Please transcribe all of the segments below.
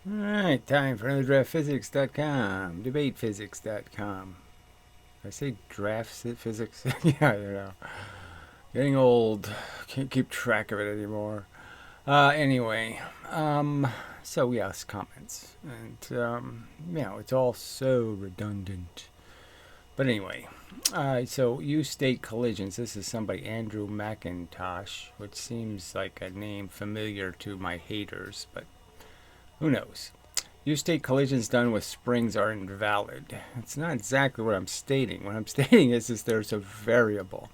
Alright, time for another DraftPhysics.com, DebatePhysics.com. I say draft physics? Yeah, you know. Getting old. Can't keep track of it anymore. Anyway, so yes, comments. And, it's all so redundant. But anyway, so you state collisions. This is somebody, Andrew McIntosh, which seems like a name familiar to my haters, but who knows? You state collisions done with springs are invalid. It's not exactly what I'm stating. What I'm stating is there's a variable,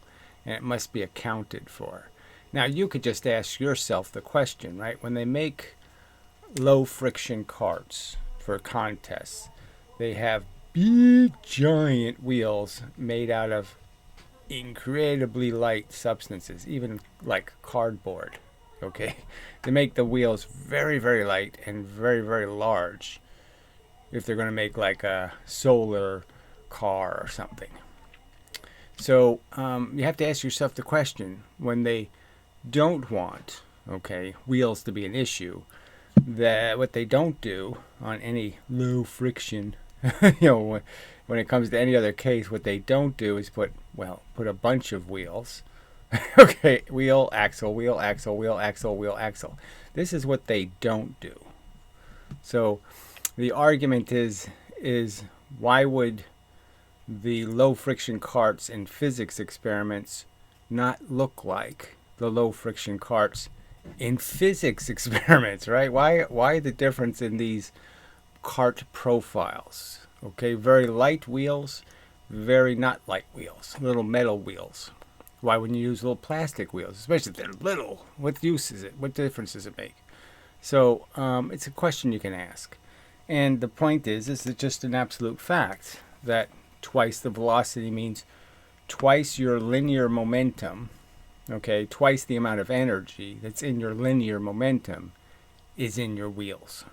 and it must be accounted for. Now, you could just ask yourself the question, right? When they make low friction carts for contests, they have big, giant wheels made out of incredibly light substances, even like cardboard. Okay, they make the wheels very, very light and very, very large if they're going to make like a solar car or something. So you have to ask yourself the question, when they don't want, okay, wheels to be an issue, that what they don't do on any low friction, when it comes to any other case, what they don't do is put a bunch of wheels. Okay, wheel, axle, wheel, axle, wheel, axle, wheel, axle. This is what they don't do. So the argument is why would the low friction carts in physics experiments not look like the low friction carts in physics experiments, right? Why the difference in these cart profiles? Okay, very light wheels, very not light wheels, little metal wheels. Why wouldn't you use little plastic wheels, especially if they're little? What use is it? What difference does it make? So it's a question you can ask. And the point is it just an absolute fact that twice the velocity means twice your linear momentum, okay, twice the amount of energy that's in your linear momentum is in your wheels.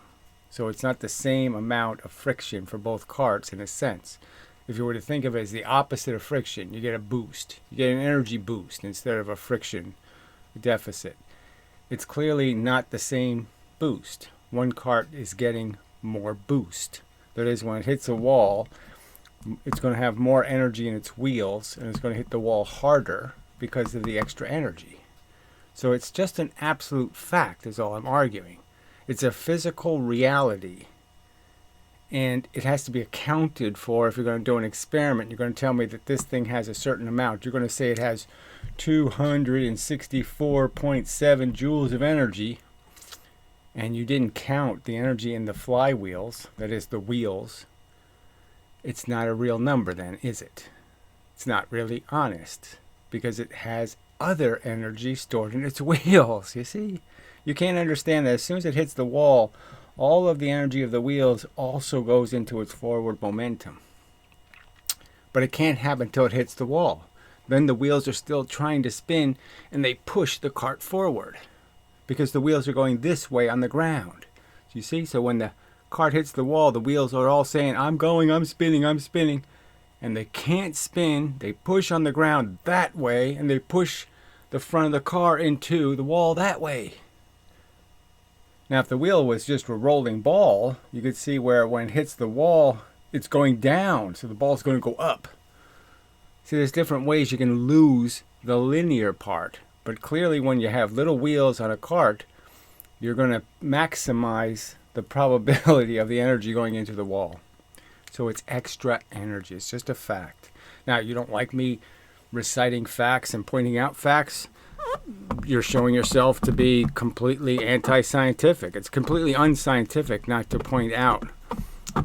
So it's not the same amount of friction for both carts in a sense. If you were to think of it as the opposite of friction, you get a boost. You get an energy boost instead of a friction deficit. It's clearly not the same boost. One cart is getting more boost. That is, when it hits a wall, it's going to have more energy in its wheels, and it's going to hit the wall harder because of the extra energy. So it's just an absolute fact is all I'm arguing. It's a physical reality. And it has to be accounted for. If you're going to do an experiment, you're going to tell me that this thing has a certain amount. You're going to say it has 264.7 joules of energy, and you didn't count the energy in the flywheels, that is the wheels. It's not a real number then, is it? It's not really honest, because it has other energy stored in its wheels, you see? You can't understand that as soon as it hits the wall, all of the energy of the wheels also goes into its forward momentum. But it can't happen until it hits the wall. Then the wheels are still trying to spin, and they push the cart forward because the wheels are going this way on the ground. You see? So when the cart hits the wall, the wheels are all saying, I'm going, I'm spinning, I'm spinning. And they can't spin. They push on the ground that way, and they push the front of the car into the wall that way. Now, if the wheel was just a rolling ball, you could see where when it hits the wall, it's going down, so the ball's going to go up. See, there's different ways you can lose the linear part. But clearly, when you have little wheels on a cart, you're going to maximize the probability of the energy going into the wall. So it's extra energy. It's just a fact. Now, you don't like me reciting facts and pointing out facts? You're showing yourself to be completely anti-scientific. It's completely unscientific not to point out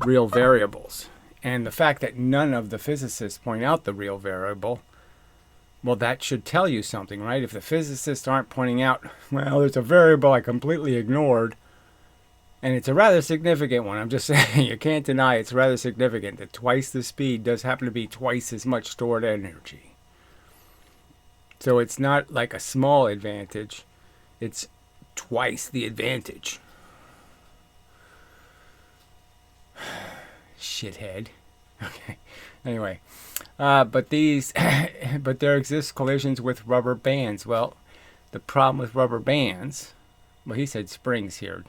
real variables. And the fact that none of the physicists point out the real variable, well, that should tell you something, right? If the physicists aren't pointing out, well, there's a variable I completely ignored, and it's a rather significant one. I'm just saying, you can't deny it's rather significant that twice the speed does happen to be twice as much stored energy. So it's not like a small advantage. It's twice the advantage. Shithead. Okay. Anyway, but there exist collisions with rubber bands. Well, the problem with rubber bands, well, he said springs here.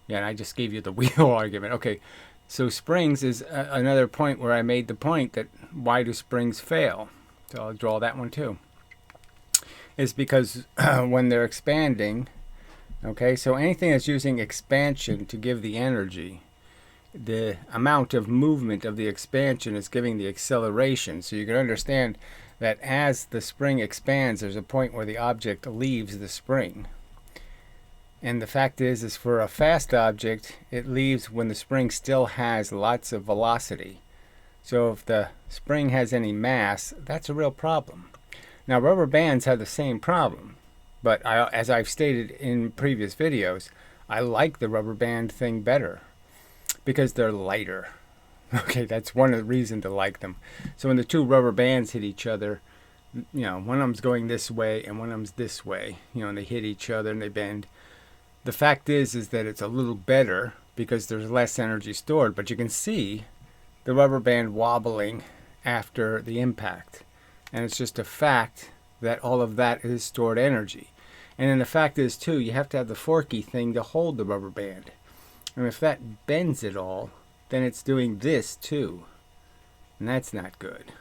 Yeah, and I just gave you the wheel argument. Okay, so springs is another point where I made the point that why do springs fail? So I'll draw that one too. It's because when they're expanding, okay, so anything that's using expansion to give the energy, the amount of movement of the expansion is giving the acceleration. So you can understand that as the spring expands, there's a point where the object leaves the spring. And the fact is for a fast object, it leaves when the spring still has lots of velocity. So if the spring has any mass, that's a real problem. Now, rubber bands have the same problem, but as I've stated in previous videos, I like the rubber band thing better because they're lighter. Okay, that's one of the reasons to like them. So when the two rubber bands hit each other, you know, one of them's going this way and one of them's this way, you know, and they hit each other and they bend. The fact is that it's a little better because there's less energy stored, but you can see the rubber band wobbling after the impact. And it's just a fact that all of that is stored energy. And then the fact is, too, you have to have the forky thing to hold the rubber band. And if that bends at all, then it's doing this, too. And that's not good.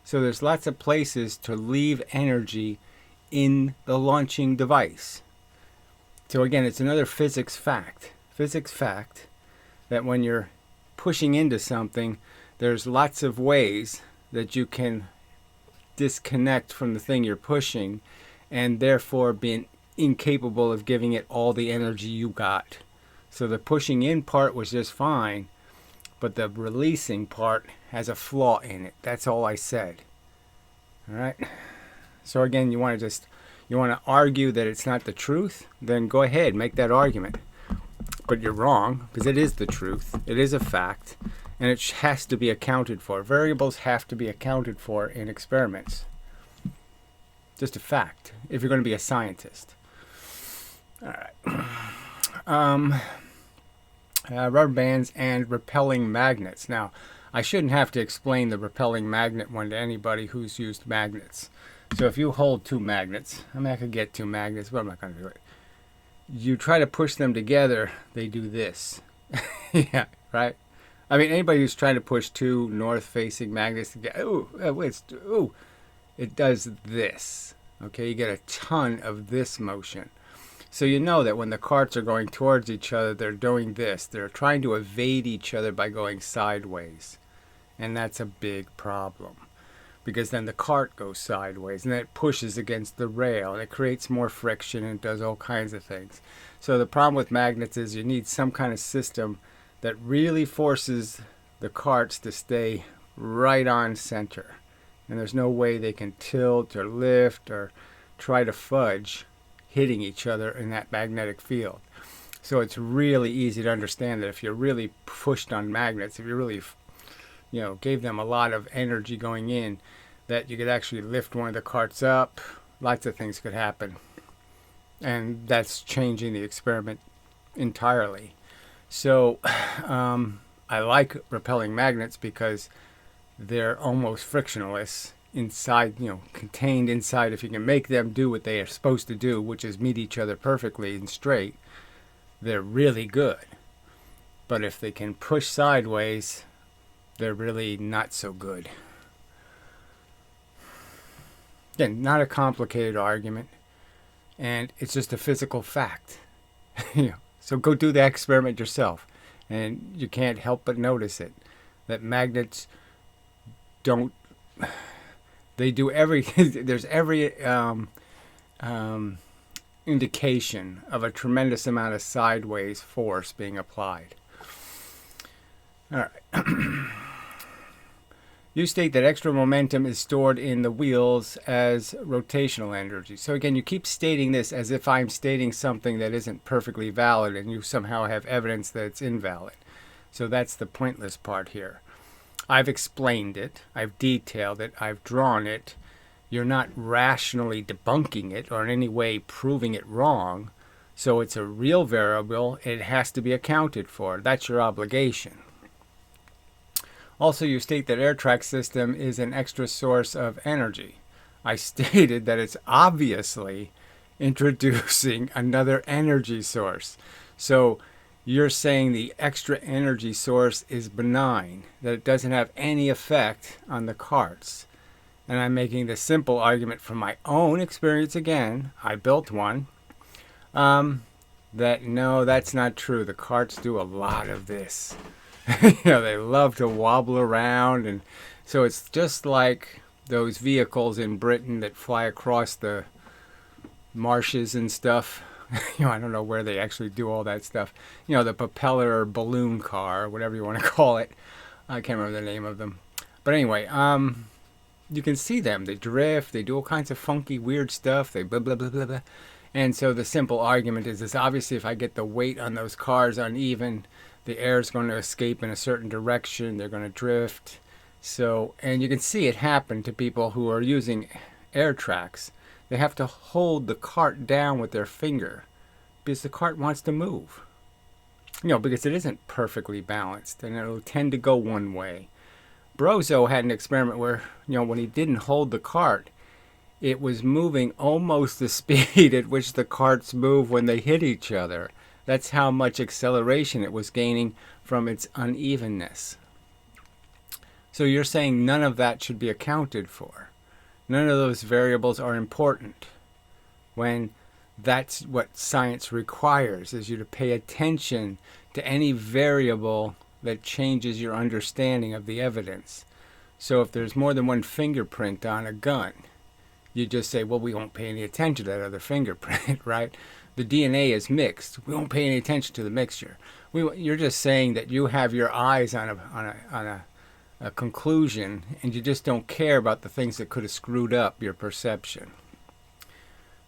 So there's lots of places to leave energy in the launching device. So again, it's another physics fact. Physics fact that when you're pushing into something, there's lots of ways that you can disconnect from the thing you're pushing and therefore being incapable of giving it all the energy you got. So the pushing in part was just fine, but the releasing part has a flaw in it. That's all I said. All right. So again, you want to argue that it's not the truth, then go ahead, make that argument. But you're wrong, because it is the truth. It is a fact, and it has to be accounted for. Variables have to be accounted for in experiments. Just a fact, if you're going to be a scientist. All right. Rubber bands and repelling magnets. Now, I shouldn't have to explain the repelling magnet one to anybody who's used magnets. So if you hold two magnets, I mean, I could get two magnets, but I'm not going to do it. You try to push them together, they do this. Yeah, right? I mean, anybody who's trying to push two north-facing magnets together, it does this. Okay, you get a ton of this motion. So you know that when the carts are going towards each other, they're doing this. They're trying to evade each other by going sideways. And that's a big problem, because then the cart goes sideways and then it pushes against the rail and it creates more friction and does all kinds of things. So the problem with magnets is you need some kind of system that really forces the carts to stay right on center. And there's no way they can tilt or lift or try to fudge hitting each other in that magnetic field. So it's really easy to understand that if you're really pushed on magnets, if you really gave them a lot of energy going in, that you could actually lift one of the carts up. Lots of things could happen. And that's changing the experiment entirely. So I like repelling magnets because they're almost frictionless inside, contained inside. If you can make them do what they are supposed to do, which is meet each other perfectly and straight, they're really good. But if they can push sideways, they're really not so good. Again, not a complicated argument, and it's just a physical fact. So go do the experiment yourself, and you can't help but notice it. That magnets don't. They do everything. There's every indication of a tremendous amount of sideways force being applied. All right. You state that extra momentum is stored in the wheels as rotational energy. So again, you keep stating this as if I'm stating something that isn't perfectly valid and you somehow have evidence that it's invalid. So that's the pointless part here. I've explained it, I've detailed it, I've drawn it. You're not rationally debunking it or in any way proving it wrong. So it's a real variable. It has to be accounted for. That's your obligation. Also, you state that air track system is an extra source of energy. I stated that it's obviously introducing another energy source. So you're saying the extra energy source is benign, that it doesn't have any effect on the carts. And I'm making the simple argument from my own experience again. I built one. That no, that's not true. The carts do a lot of this. They love to wobble around, and so it's just like those vehicles in Britain that fly across the marshes and stuff. I don't know where they actually do all that stuff. The propeller balloon car, whatever you want to call it. I can't remember the name of them. But anyway, you can see them. They drift. They do all kinds of funky, weird stuff. They blah, blah, blah, blah, blah. And so the simple argument is obviously if I get the weight on those cars uneven, the air is going to escape in a certain direction. They're going to drift. So, and you can see it happen to people who are using air tracks. They have to hold the cart down with their finger because the cart wants to move. Because it isn't perfectly balanced and it'll tend to go one way. Brozo had an experiment where, when he didn't hold the cart, it was moving almost the speed at which the carts move when they hit each other. That's how much acceleration it was gaining from its unevenness. So you're saying none of that should be accounted for. None of those variables are important, when that's what science requires, is you to pay attention to any variable that changes your understanding of the evidence. So if there's more than one fingerprint on a gun, you just say, well, we won't pay any attention to that other fingerprint, right? The DNA is mixed. We won't pay any attention to the mixture. You're just saying that you have your eyes on a conclusion, and you just don't care about the things that could have screwed up your perception.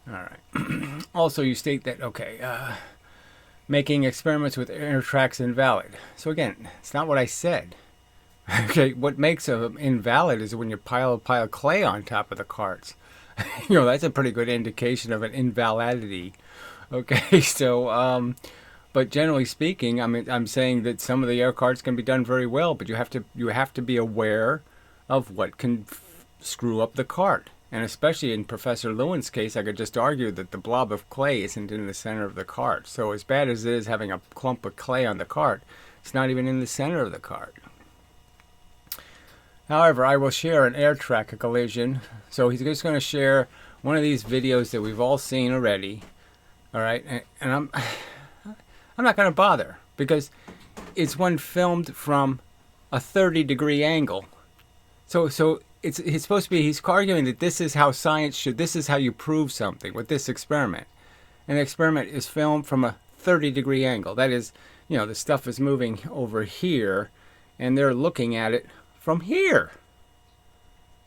All right. Also, you state that, making experiments with air tracks invalid. So again, it's not what I said. Okay, what makes them invalid is when you pile of clay on top of the carts. That's a pretty good indication of an invalidity. Okay, so but generally speaking, I'm saying that some of the air carts can be done very well, but you have to be aware of what can screw up the cart. And especially in Professor Lewin's case, I could just argue that the blob of clay isn't in the center of the cart. So as bad as it is having a clump of clay on the cart, it's not even in the center of the cart. However, I will share an air track collision. So he's just going to share one of these videos that we've all seen already. All right, and I'm not going to bother because it's one filmed from a 30-degree angle. So it's supposed to be, he's arguing that this is how science should, this is how you prove something with this experiment. And the experiment is filmed from a 30-degree angle. That is, the stuff is moving over here, and they're looking at it from here.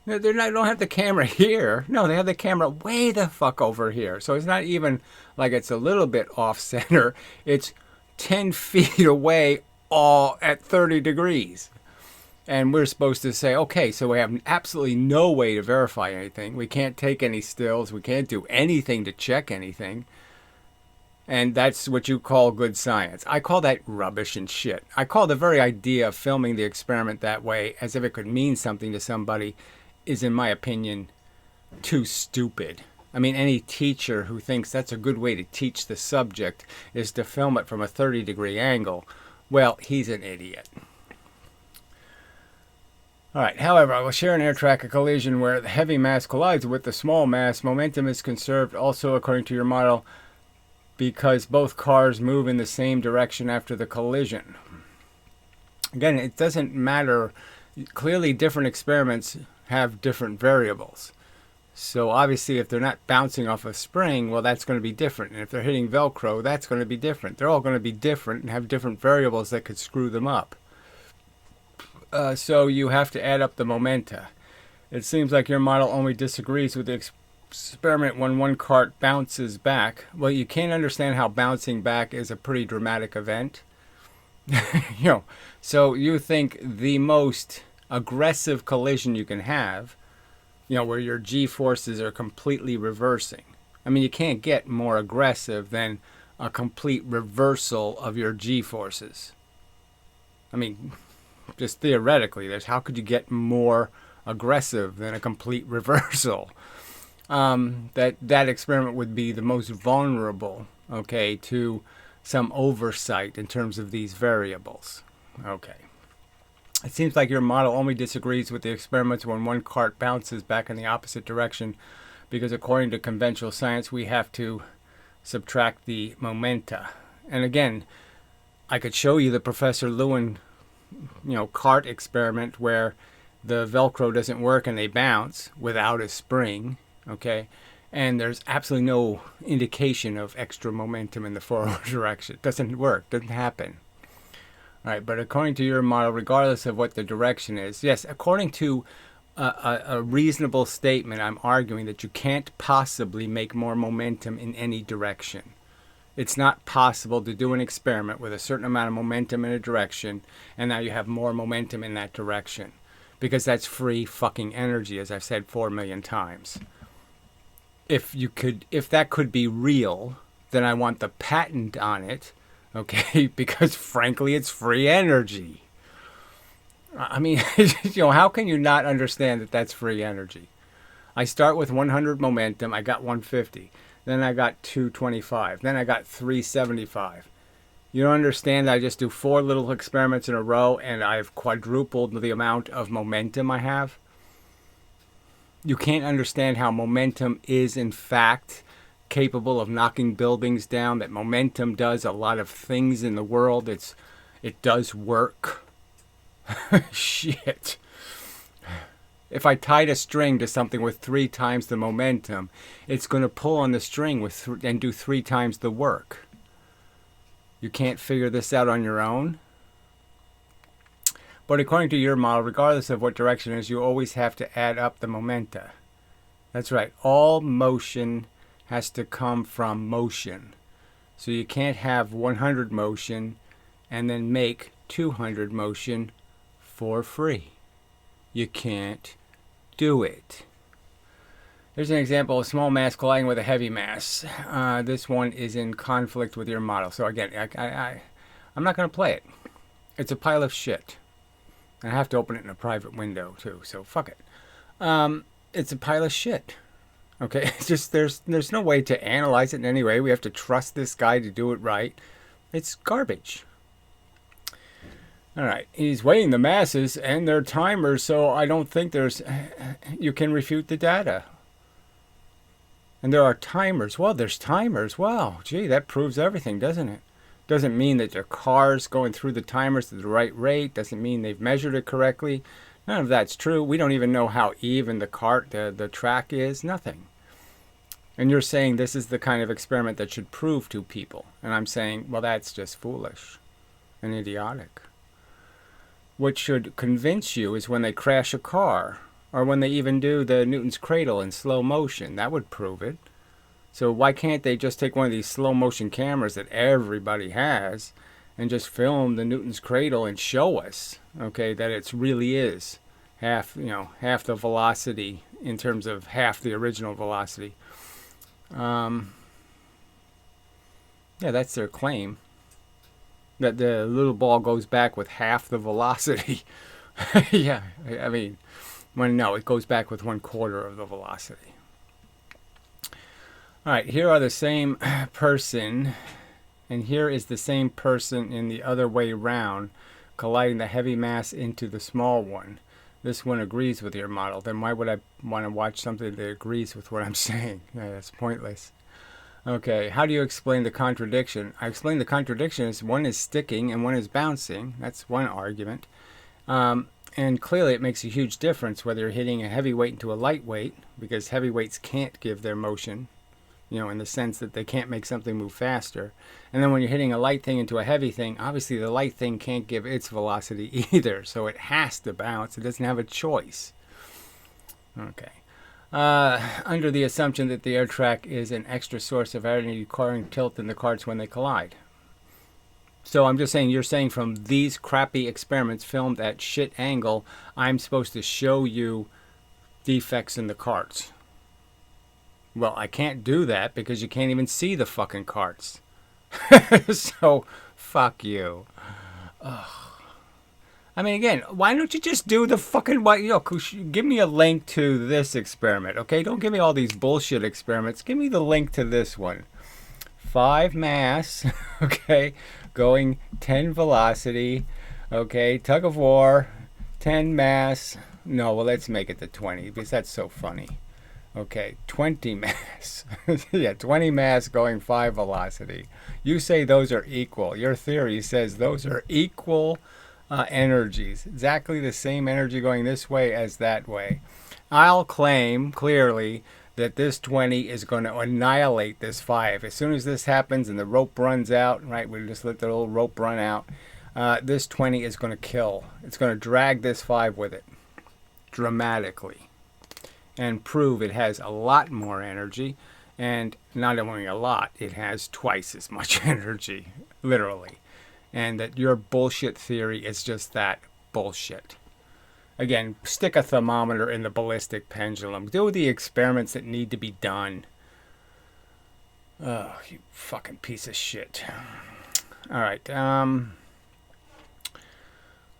They don't have the camera here. No, they have the camera way the fuck over here. So it's not even like it's a little bit off center. It's 10 feet away, all at 30 degrees. And we're supposed to say, okay, so we have absolutely no way to verify anything. We can't take any stills. We can't do anything to check anything. And that's what you call good science. I call that rubbish and shit. I call the very idea of filming the experiment that way, as if it could mean something to somebody, is, in my opinion, too stupid. Any teacher who thinks that's a good way to teach the subject is to film it from a 30-degree angle, well, he's an idiot. All right, however, I will share an air track collision where the heavy mass collides with the small mass. Momentum is conserved also according to your model because both cars move in the same direction after the collision. Again, it doesn't matter. Clearly, different experiments have different variables. So obviously, if they're not bouncing off a spring, well, that's going to be different. And if they're hitting Velcro, that's going to be different. They're all going to be different and have different variables that could screw them up. So you have to add up the momenta. It seems like your model only disagrees with the experiment when one cart bounces back. Well, you can't understand how bouncing back is a pretty dramatic event. So you think the most aggressive collision you can have, where your G-forces are completely reversing. You can't get more aggressive than a complete reversal of your G-forces. Just theoretically, how could you get more aggressive than a complete reversal? That experiment would be the most vulnerable, to some oversight in terms of these variables. Okay. It seems like your model only disagrees with the experiments when one cart bounces back in the opposite direction, because according to conventional science, we have to subtract the momenta. And again, I could show you the Professor Lewin, cart experiment where the Velcro doesn't work and they bounce without a spring, okay? And there's absolutely no indication of extra momentum in the forward direction. It doesn't work, doesn't happen. All right, but according to your model, regardless of what the direction is, yes, according to a reasonable statement, I'm arguing that you can't possibly make more momentum in any direction. It's not possible to do an experiment with a certain amount of momentum in a direction, and now you have more momentum in that direction. Because that's free fucking energy, as I've said 4 million times. If that could be real, then I want the patent on it, okay? Because frankly, it's free energy. I mean, how can you not understand that that's free energy? I start with 100 momentum, I got 150. Then I got 225. Then I got 375. You don't understand that I just do 4 little experiments in a row and I've quadrupled the amount of momentum I have? You can't understand how momentum is in fact capable of knocking buildings down, that momentum does a lot of things in the world. It does work. Shit. If I tied a string to something with 3 times the momentum, it's going to pull on the string and do 3 times the work. You can't figure this out on your own. But according to your model, regardless of what direction it is, you always have to add up the momenta. That's right. All motion has to come from motion. So you can't have 100 motion and then make 200 motion for free. You can't do it. Here's an example of a small mass colliding with a heavy mass. This one is in conflict with your model. So again, I'm not going to play it. It's a pile of shit. I have to open it in a private window too, so fuck it. It's a pile of shit. Okay, it's just there's no way to analyze it in any way. We have to trust this guy to do it right. It's garbage. All right, he's weighing the masses and their timers, so I don't think you can refute the data. And there are timers. Well, there's timers. Wow, gee, that proves everything, doesn't it? Doesn't mean that their car's going through the timers at the right rate. Doesn't mean they've measured it correctly. None of that's true. We don't even know how even the track is. Nothing. And you're saying this is the kind of experiment that should prove to people. And I'm saying, well, that's just foolish and idiotic. What should convince you is when they crash a car, or when they even do the Newton's cradle in slow motion. That would prove it. So why can't they just take one of these slow motion cameras that everybody has and just film the Newton's cradle and show us, okay, that it really is half the velocity in terms of half the original velocity. Yeah, that's their claim. That the little ball goes back with half the velocity. Yeah, I mean, no, it goes back with 1/4 of the velocity. All right, here are the same person, and here is the same person in the other way round, colliding the heavy mass into the small one. This one agrees with your model. Then why would I want to watch something that agrees with what I'm saying? Yeah, that's pointless. Okay, how do you explain the contradiction? I explain the contradiction as one is sticking and one is bouncing. That's one argument. And clearly it makes a huge difference whether you're hitting a heavyweight into a lightweight, because heavyweights can't give their motion, in the sense that they can't make something move faster. And then when you're hitting a light thing into a heavy thing, obviously the light thing can't give its velocity either, so it has to bounce. It doesn't have a choice. Okay. Under the assumption that the air track is an extra source of energy causing tilt in the carts when they collide. So I'm just saying, you're saying from these crappy experiments filmed at shit angle, I'm supposed to show you defects in the carts. Well, I can't do that because you can't even see the fucking carts. So, fuck you. Ugh. I mean, again, why don't you just do the fucking, give me a link to this experiment, okay? Don't give me all these bullshit experiments. Give me the link to this one. 5 mass, okay, going 10 velocity, okay, tug of war, 10 mass. No, well, let's make it the 20 because that's so funny. Okay, 20 mass. Yeah, 20 mass going 5 velocity. You say those are equal. Your theory says those are equal energies. Exactly the same energy going this way as that way. I'll claim clearly that this 20 is going to annihilate this 5. As soon as this happens and the rope runs out, right, we just let the little rope run out, this 20 is going to kill. It's going to drag this 5 with it dramatically and prove it has a lot more energy. And not only a lot, it has twice as much energy, literally. And that your bullshit theory is just that, bullshit. Again, stick a thermometer in the ballistic pendulum. Do the experiments that need to be done. Oh, you fucking piece of shit. All right.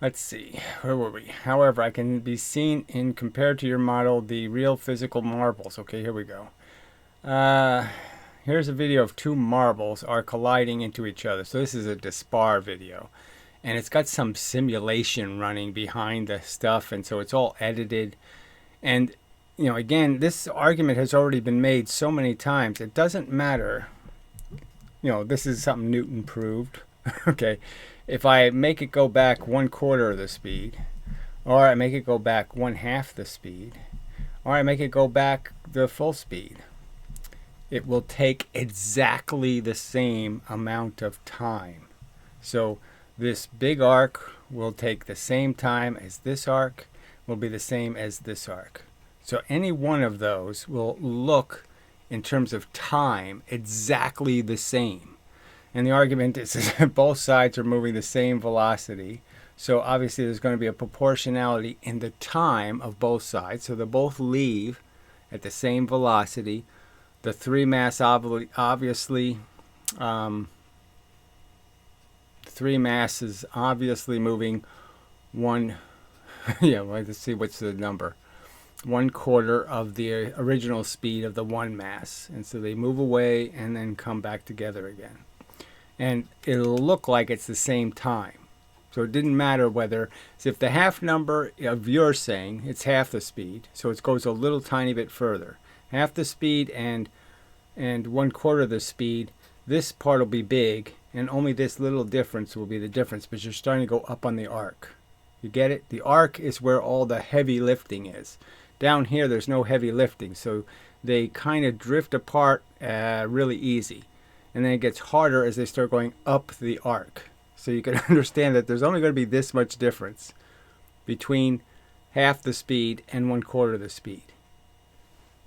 Let's see. Where were we? However, I can be seen in compared to your model, the real physical marbles. Okay, here we go. Here's a video of 2 marbles are colliding into each other. So this is a dispar video. And it's got some simulation running behind the stuff, and so it's all edited. And, you know, again, this argument has already been made so many times. It doesn't matter. You know, this is something Newton proved. Okay. If I make it go back 1/4 of the speed, or I make it go back 1/2 the speed, or I make it go back the full speed, it will take exactly the same amount of time. So this big arc will take the same time as this arc, will be the same as this arc. So any one of those will look, in terms of time, exactly the same. And the argument is that both sides are moving the same velocity. So obviously there's going to be a proportionality in the time of both sides. So they both leave at the same velocity. The 3 mass obviously... 3 mass is obviously moving one, yeah, let's see what's the number. 1/4 of the original speed of the 1 mass. And so they move away and then come back together again. And it'll look like it's the same time. So it didn't matter whether, so if the half number of you're saying, it's half the speed, so it goes a little tiny bit further. Half the speed and 1/4 the speed, this part will be big, and only this little difference will be the difference, but you're starting to go up on the arc. You get it? The arc is where all the heavy lifting is. Down here, there's no heavy lifting, so they kind of drift apart really easy. And then it gets harder as they start going up the arc. So you can understand that there's only going to be this much difference between half the speed and 1/4 the speed.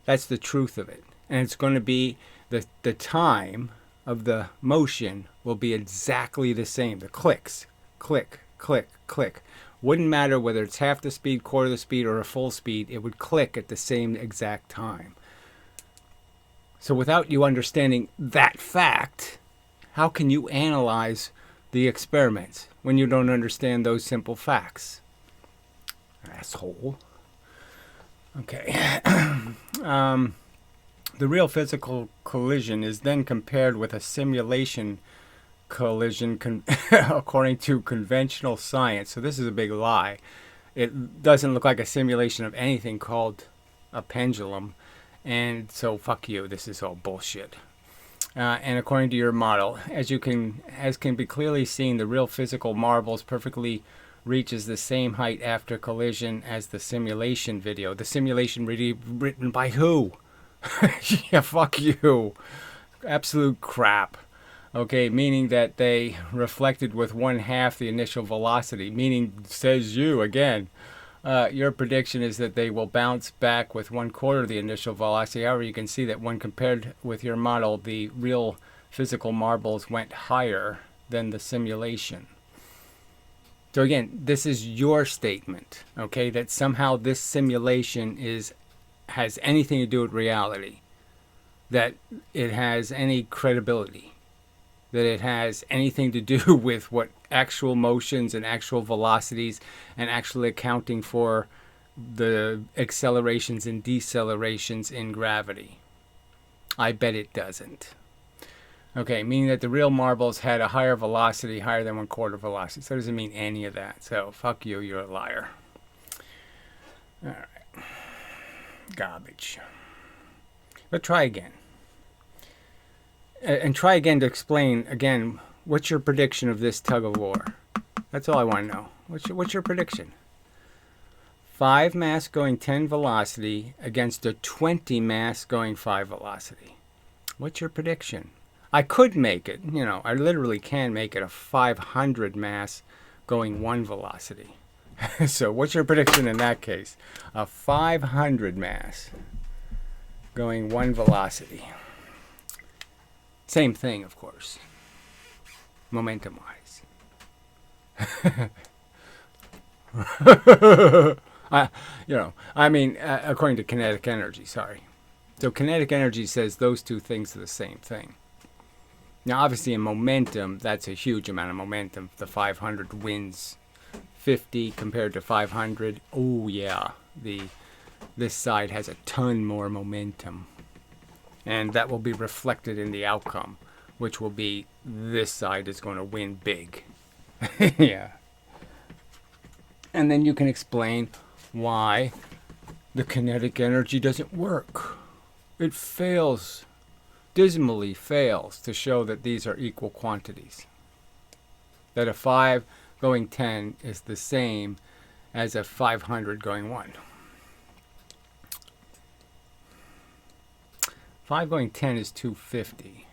That's the truth of it. And it's going to be the time of the motion will be exactly the same. The clicks, click, click, click. Wouldn't matter whether it's half the speed, 1/4 the speed, or a full speed. It would click at the same exact time. So without you understanding that fact, how can you analyze the experiments when you don't understand those simple facts? Asshole. Okay. The real physical collision is then compared with a simulation collision according to conventional science. So this is a big lie. It doesn't look like a simulation of anything called a pendulum. And so fuck you, this is all bullshit. And according to your model, as can be clearly seen, the real physical marbles perfectly reaches the same height after collision as the simulation video. The simulation really written by who? Yeah, fuck you. Absolute crap. Okay, meaning that they reflected with 1/2 the initial velocity. Meaning, says you again. Your prediction is that they will bounce back with 1/4 the initial velocity. However, you can see that when compared with your model, the real physical marbles went higher than the simulation. So again, this is your statement, okay, that somehow this simulation has anything to do with reality, that it has any credibility, that it has anything to do with what actual motions and actual velocities and actually accounting for the accelerations and decelerations in gravity. I bet it doesn't. Okay, meaning that the real marbles had a higher velocity, higher than 1/4 velocity. So it doesn't mean any of that. So fuck you, you're a liar. All right. Garbage. But try again. And try again to explain, again, what's your prediction of this tug of war? That's all I want to know. What's your prediction? 5 mass going 10 velocity against a 20 mass going 5 velocity. What's your prediction? I could make it, I literally can make it a 500 mass going 1 velocity. So what's your prediction in that case? A 500 mass going 1 velocity. Same thing, of course, momentum-wise. According to kinetic energy, sorry. So kinetic energy says those two things are the same thing. Now, obviously, in momentum, that's a huge amount of momentum. The 500 wins 50 compared to 500. Oh, yeah. This side has a ton more momentum. And that will be reflected in the outcome, which will be this side is going to win big. Yeah. And then you can explain why the kinetic energy doesn't work. It fails, dismally fails, to show that these are equal quantities. That a 5 going 10 is the same as a 500 going 1. 5 going 10 is 250.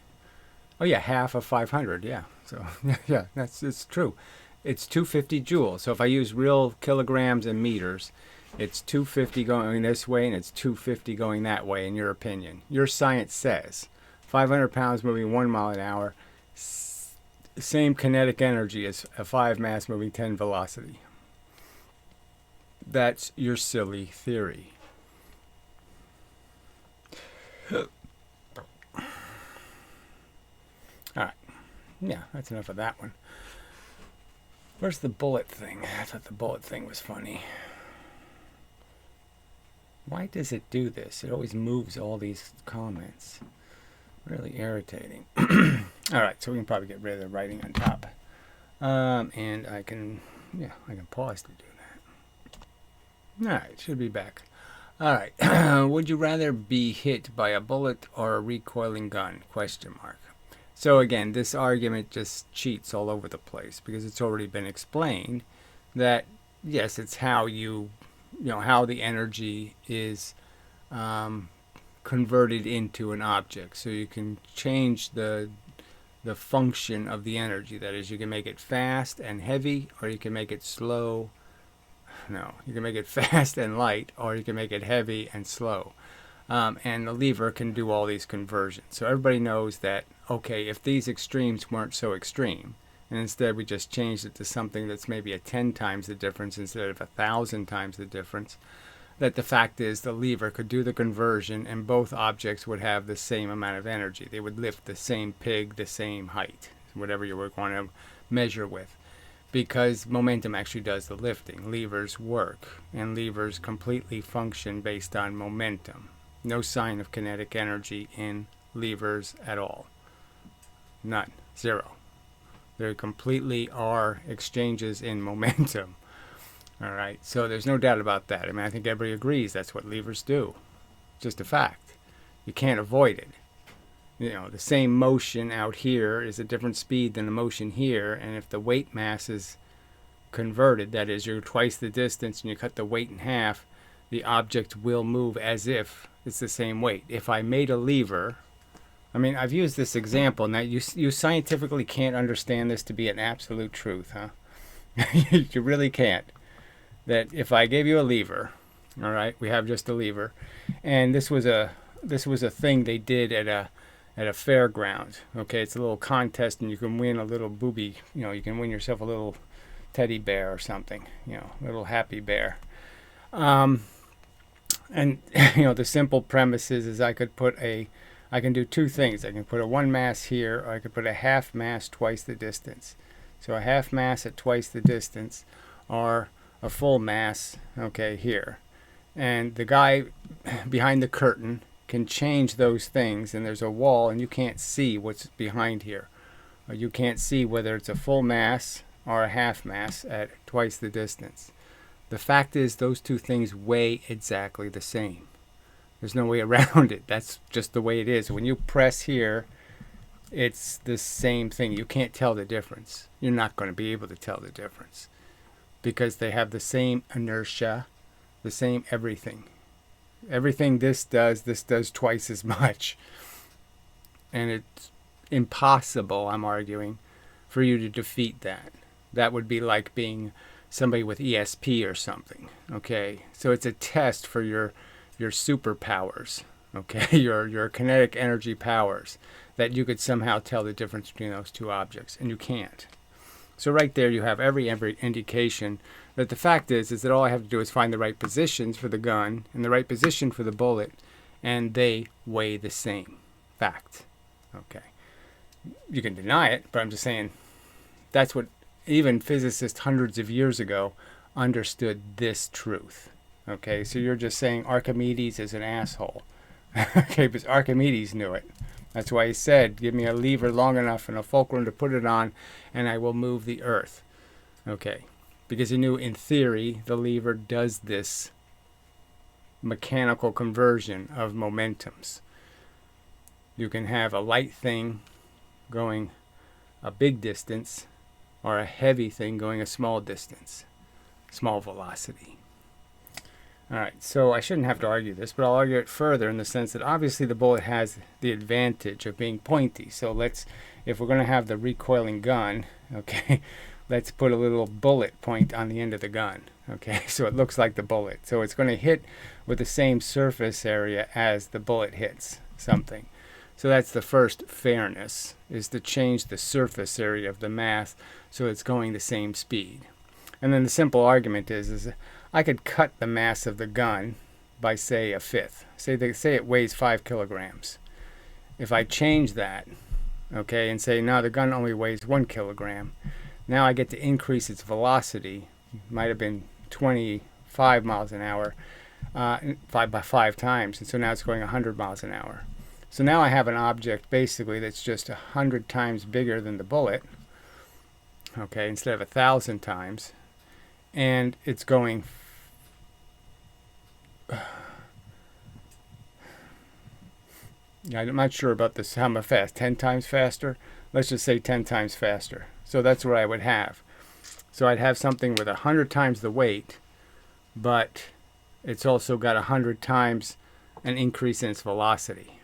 Oh yeah, half of 500, yeah. So yeah, it's true. It's 250 joules. So if I use real kilograms and meters, it's 250 going this way and it's 250 going that way, in your opinion. Your science says 500 pounds moving 1 mile an hour, same kinetic energy as a 5 mass moving 10 velocity. That's your silly theory. Alright. Yeah, that's enough of that one. Where's the bullet thing? I thought the bullet thing was funny. Why does it do this? It always moves all these comments. Really irritating. Alright, so we can probably get rid of the writing on top. And I can pause to do that. Alright, should be back. Alright, would you rather be hit by a bullet or a recoiling gun? Question mark. So again, this argument just cheats all over the place because it's already been explained that, yes, it's how how the energy is converted into an object. So you can change the function of the energy. That is, you can make it fast and heavy, or you can make it slow. No, you can make it fast and light, or you can make it heavy and slow. And the lever can do all these conversions. So everybody knows that, okay, if these extremes weren't so extreme, and instead we just changed it to something that's maybe a 10 times the difference instead of 1,000 times the difference, that the fact is the lever could do the conversion and both objects would have the same amount of energy. They would lift the same pig, the same height, whatever you were going to measure with. Because momentum actually does the lifting. Levers work, and levers completely function based on momentum. No sign of kinetic energy in levers at all. None. Zero. There completely are exchanges in momentum. Alright, so there's no doubt about that. I mean, I think everybody agrees that's what levers do. Just a fact. You can't avoid it. The same motion out here is a different speed than the motion here, and if the weight mass is converted, that is, you're twice the distance and you cut the weight in half, the object will move as if it's the same weight. If I made a lever, I mean, I've used this example. Now, you scientifically can't understand this to be an absolute truth, huh? You really can't. That if I gave you a lever, all right, we have just a lever, and this was a thing they did at a fairground. Okay, it's a little contest, and you can win a little booby. You can win yourself a little teddy bear or something. A little happy bear. And the simple premise is I can do two things. I can put a 1 mass here, or I could put a half mass twice the distance. So a half mass at twice the distance, or a full mass, okay, here. And the guy behind the curtain can change those things, and there's a wall and you can't see what's behind here. Or you can't see whether it's a full mass or a half mass at twice the distance. The fact is those two things weigh exactly the same. There's no way around it. That's just the way it is. When you press here, it's the same thing. You can't tell the difference. You're not going to be able to tell the difference because they have the same inertia, the same everything. Everything this does twice as much. And it's impossible, I'm arguing, for you to defeat that. That would be like being somebody with ESP or something. Okay, so it's a test for your superpowers. Okay, your kinetic energy powers, that you could somehow tell the difference between those two objects, and you can't. So right there you have every indication that the fact is that all I have to do is find the right positions for the gun and the right position for the bullet, and they weigh the same. Fact. Okay. You can deny it, but I'm just saying that's what even physicists hundreds of years ago understood this truth. Okay, so you're just saying Archimedes is an asshole. Okay, because Archimedes knew it. That's why he said, give me a lever long enough and a fulcrum to put it on, and I will move the earth. Okay, because he knew in theory the lever does this mechanical conversion of momentums. You can have a light thing going a big distance or a heavy thing going a small distance, small velocity. All right, so I shouldn't have to argue this, but I'll argue it further in the sense that obviously the bullet has the advantage of being pointy. So if we're going to have the recoiling gun, okay, let's put a little bullet point on the end of the gun. Okay, so it looks like the bullet. So it's going to hit with the same surface area as the bullet hits something. So that's the first fairness, is to change the surface area of the mass so it's going the same speed. And then the simple argument is I could cut the mass of the gun by, say, a fifth. Say it weighs 5 kilograms. If I change that, okay, and say, no, the gun only weighs 1 kilogram, now I get to increase its velocity. It might have been 25 miles an hour, 5 times, and so now it's going 100 miles an hour. So now I have an object basically that's just 100 times bigger than the bullet, okay, instead of 1,000 times, and it's going I'm not sure about this, how fast, 10 times faster? Let's just say 10 times faster. So that's what I would have. So I'd have something with 100 times the weight, but it's also got 100 times an increase in its velocity.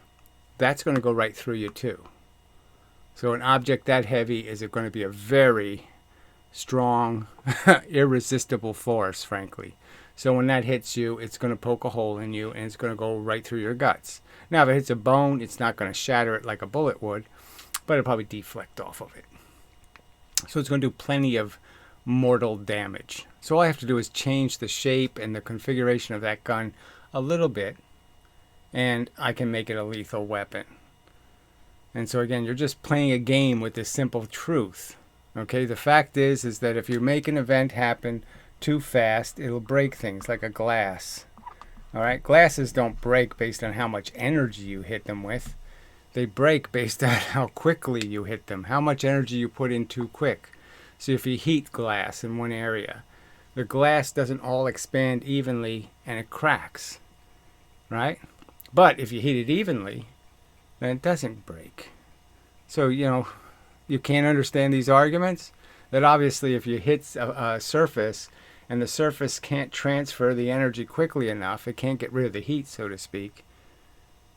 That's going to go right through you too. So an object that heavy is going to be a very strong, irresistible force, frankly. So when that hits you, it's going to poke a hole in you, and it's going to go right through your guts. Now, if it hits a bone, it's not going to shatter it like a bullet would, but it'll probably deflect off of it. So it's going to do plenty of mortal damage. So all I have to do is change the shape and the configuration of that gun a little bit, and I can make it a lethal weapon. And so again, you're just playing a game with this simple truth. Okay, the fact is that if you make an event happen too fast, it'll break things like a glass. All right, glasses don't break based on how much energy you hit them with. They break based on how quickly you hit them, how much energy you put in too quick. So if you heat glass in one area, the glass doesn't all expand evenly and it cracks, right? But if you heat it evenly, then it doesn't break. So, you can't understand these arguments? That obviously if you hit a surface and the surface can't transfer the energy quickly enough, it can't get rid of the heat, so to speak,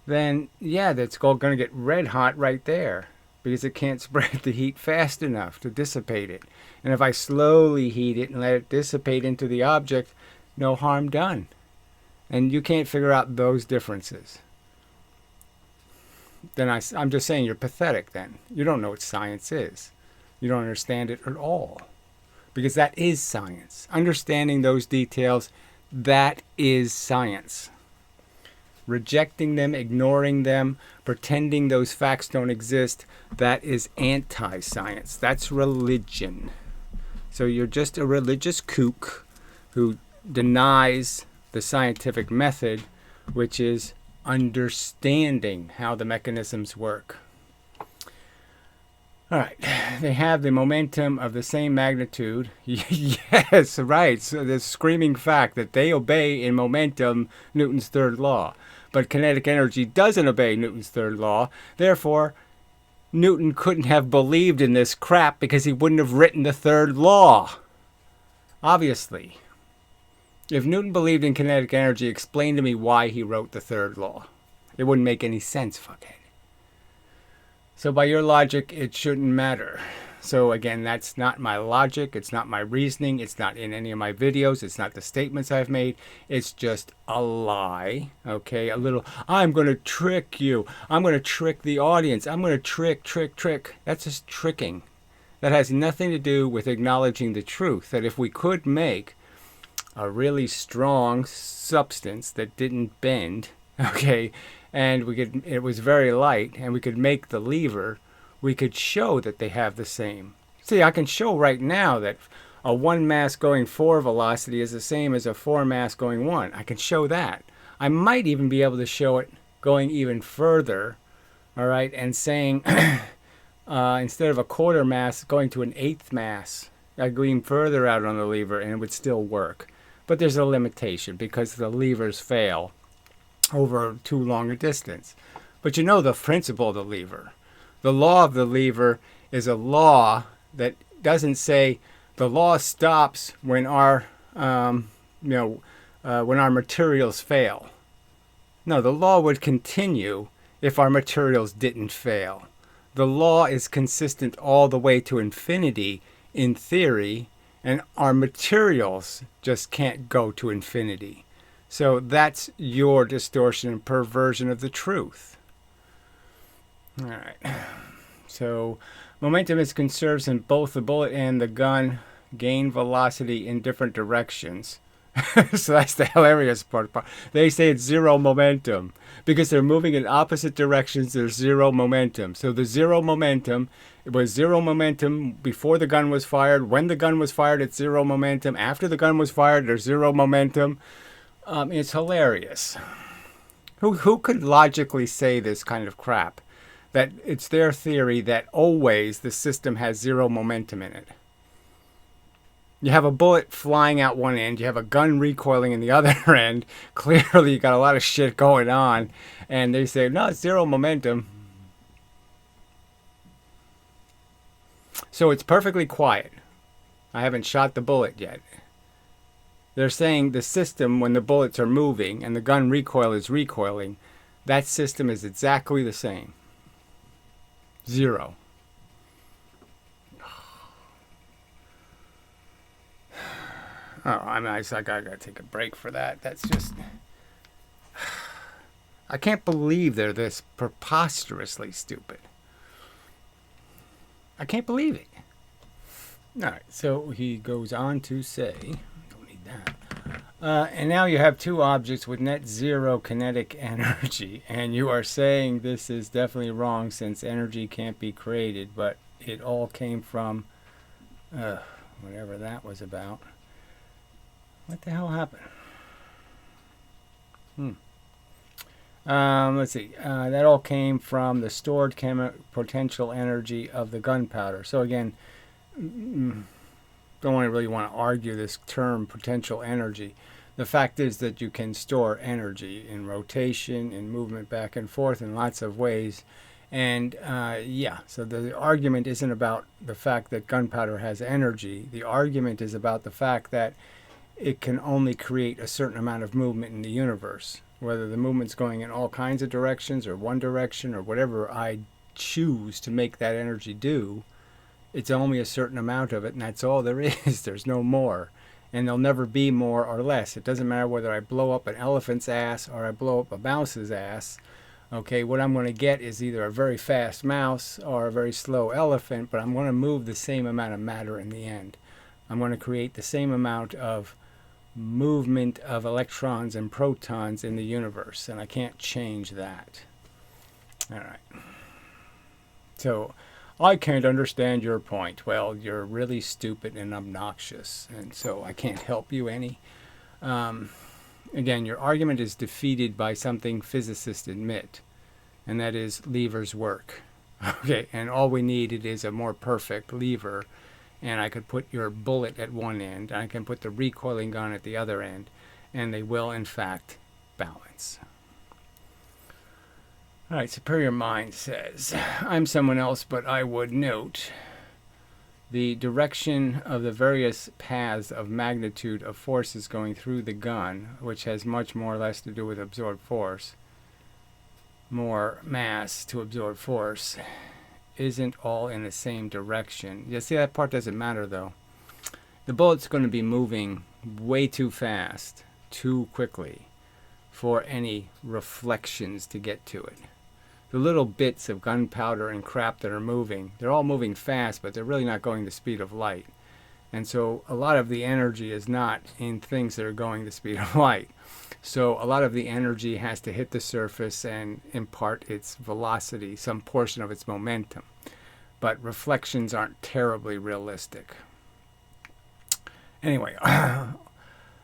then yeah, that's all going to get red hot right there because it can't spread the heat fast enough to dissipate it. And if I slowly heat it and let it dissipate into the object, no harm done. And you can't figure out those differences. Then I'm just saying you're pathetic then. You don't know what science is. You don't understand it at all. Because that is science. Understanding those details, that is science. Rejecting them, ignoring them, pretending those facts don't exist, that is anti-science. That's religion. So you're just a religious kook who denies the scientific method, which is understanding how the mechanisms work. All right, they have the momentum of the same magnitude. Yes, right. So the screaming fact that they obey in momentum Newton's third law. But kinetic energy doesn't obey Newton's third law. Therefore, Newton couldn't have believed in this crap because he wouldn't have written the third law. Obviously. If Newton believed in kinetic energy, explain to me why he wrote the third law. It wouldn't make any sense, fuckhead. So by your logic, it shouldn't matter. So again, that's not my logic. It's not my reasoning. It's not in any of my videos. It's not the statements I've made. It's just a lie. Okay, a little, I'm going to trick you. I'm going to trick the audience. I'm going to trick. That's just tricking. That has nothing to do with acknowledging the truth. That if we could make a really strong substance that didn't bend, okay, and it was very light, and we could make the lever, we could show that they have the same. See, I can show right now that a 1 mass going 4 velocity is the same as a 4 mass going 1. I can show that. I might even be able to show it going even further, all right, and saying instead of a 1/4 mass, going to an 1/8 mass. I'd go even further out on the lever, and it would still work. But there's a limitation because the levers fail over too long a distance. But you know the principle of the lever. The law of the lever is a law that doesn't say the law stops when our when our materials fail. No, the law would continue if our materials didn't fail. The law is consistent all the way to infinity in theory, and our materials just can't go to infinity. So that's your distortion and perversion of the truth. All right. So momentum is conserved in both the bullet and the gun gain velocity in different directions. So that's the hilarious part. They say it's zero momentum because they're moving in opposite directions. There's zero momentum. So the zero momentum, it was zero momentum before the gun was fired. When the gun was fired, it's zero momentum. After the gun was fired, there's zero momentum. It's hilarious. Who could logically say this kind of crap? That it's their theory that always the system has zero momentum in it. You have a bullet flying out one end, you have a gun recoiling in the other end. Clearly you got a lot of shit going on. And they say, no, it's zero momentum. So it's perfectly quiet. I haven't shot the bullet yet. They're saying the system, when the bullets are moving and the gun recoil is recoiling, that system is exactly the same. Zero. Oh, I mean, I gotta take a break for that. That's just... I can't believe they're this preposterously stupid. I can't believe it. All right, so he goes on to say... and now you have two objects with net zero kinetic energy, and you are saying this is definitely wrong since energy can't be created, but it all came from whatever that was about. What the hell happened? Let's see. That all came from the stored potential energy of the gunpowder. So again, don't really want to argue this term potential energy. The fact is that you can store energy in rotation, in movement back and forth in lots of ways. And yeah, so the argument isn't about the fact that gunpowder has energy. The argument is about the fact that it can only create a certain amount of movement in the universe. Whether the movement's going in all kinds of directions or one direction or whatever I choose to make that energy do, it's only a certain amount of it, and that's all there is. There's no more. And there'll never be more or less. It doesn't matter whether I blow up an elephant's ass or I blow up a mouse's ass. Okay, what I'm going to get is either a very fast mouse or a very slow elephant, but I'm going to move the same amount of matter in the end. I'm going to create the same amount of movement of electrons and protons in the universe, and I can't change that. All right. So, I can't understand your point. Well, you're really stupid and obnoxious, and so I can't help you any. again, your argument is defeated by something physicists admit, and that is levers work. Okay, and all we needed is a more perfect lever, and I could put your bullet at one end, and I can put the recoiling gun at the other end, and they will, in fact, balance. All right, Superior Mind says, I'm someone else, but I would note the direction of the various paths of magnitude of forces going through the gun, which has much more or less to do with absorbed force, more mass to absorb force, isn't all in the same direction. You see, that part doesn't matter, though. The bullet's going to be moving way too fast, too quickly, for any reflections to get to it. The little bits of gunpowder and crap that are moving, they're all moving fast, but they're really not going the speed of light. And so a lot of the energy is not in things that are going the speed of light. So a lot of the energy has to hit the surface and impart its velocity, some portion of its momentum. But reflections aren't terribly realistic. Anyway,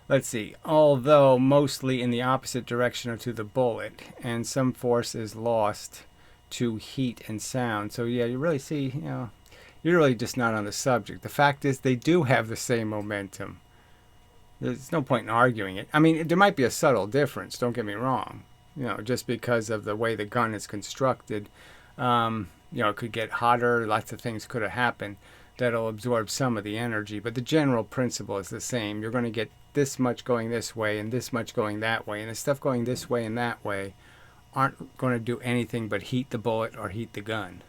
let's see. Although mostly in the opposite direction to the bullet, and some force is lost to heat and sound. So yeah, you really see, you're really just not on the subject. The fact is they do have the same momentum. There's no point in arguing it. I mean, there might be a subtle difference, don't get me wrong. Just because of the way the gun is constructed, it could get hotter, lots of things could have happened that'll absorb some of the energy, but the general principle is the same. You're going to get this much going this way and this much going that way, and the stuff going this way and that way aren't going to do anything but heat the bullet or heat the gun.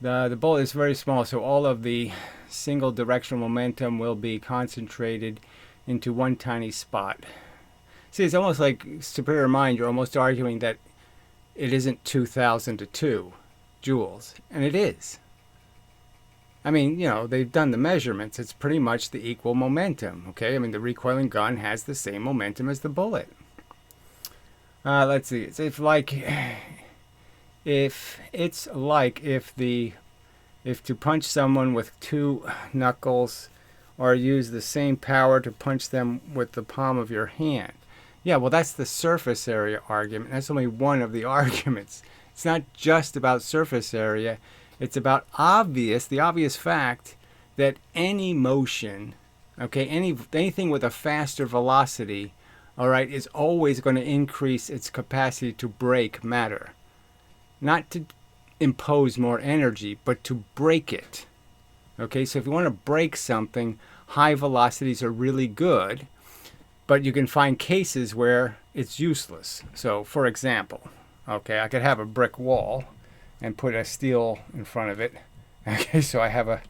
The bullet is very small, so all of the single directional momentum will be concentrated into one tiny spot. See, it's almost like Superior Mind, you're almost arguing that it isn't 2,000 to 2 joules, and it is. I mean, they've done the measurements. It's pretty much the equal momentum, okay? I mean, the recoiling gun has the same momentum as the bullet. Let's see. If to punch someone with 2 knuckles or use the same power to punch them with the palm of your hand. Yeah, well, that's the surface area argument. That's only one of the arguments. It's not just about surface area. It's about the obvious fact that any motion, okay, anything with a faster velocity, all right, is always going to increase its capacity to break matter. Not to impose more energy, but to break it. Okay, so if you want to break something, high velocities are really good, but you can find cases where it's useless. So, for example, okay, I could have a brick wall and put a steel in front of it. Okay, so I have a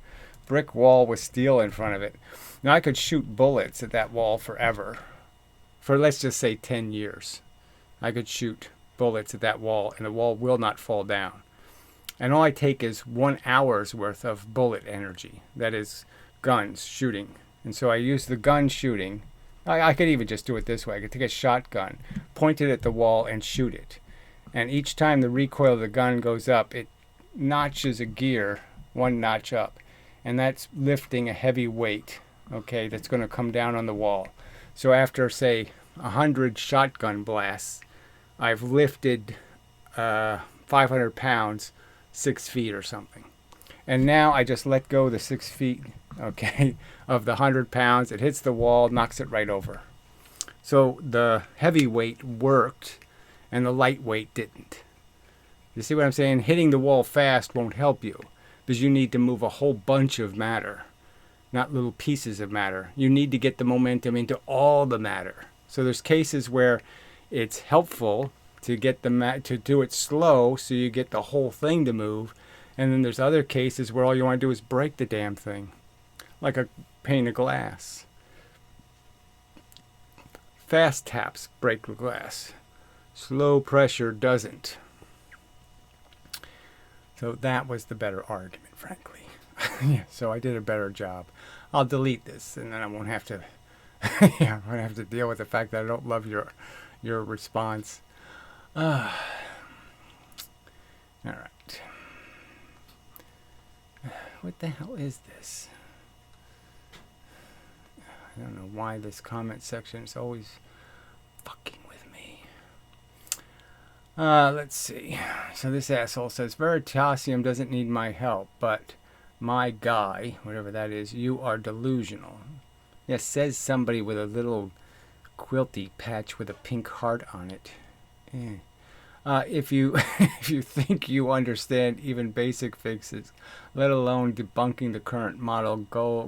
brick wall with steel in front of it. Now I could shoot bullets at that wall forever. For let's just say 10 years. I could shoot bullets at that wall and the wall will not fall down. And all I take is 1 hour's worth of bullet energy. That is guns shooting. And so I use the gun shooting. I could even just do it this way. I could take a shotgun, point it at the wall and shoot it. And each time the recoil of the gun goes up, it notches a gear 1 notch up. And that's lifting a heavy weight, okay, that's going to come down on the wall. So after, say, 100 shotgun blasts, I've lifted 500 pounds 6 feet or something. And now I just let go the 6 feet, okay, of the 100 pounds. It hits the wall, knocks it right over. So the heavy weight worked and the lightweight didn't. You see what I'm saying? Hitting the wall fast won't help you because you need to move a whole bunch of matter, not little pieces of matter. You need to get the momentum into all the matter. So there's cases where it's helpful to get to do it slow so you get the whole thing to move. And then there's other cases where all you want to do is break the damn thing, like a pane of glass. Fast taps break the glass. Slow pressure doesn't. So that was the better argument, frankly. Yeah, so I did a better job. I'll delete this, and then I won't have to. I won't have to deal with the fact that I don't love your response. All right. What the hell is this? I don't know why this comment section is always Let's see. So this asshole says, Veritasium doesn't need my help, but my guy, whatever that is, you are delusional. Yes, says somebody with a little quilty patch with a pink heart on it. If you if you think you understand even basic fixes, let alone debunking the current model,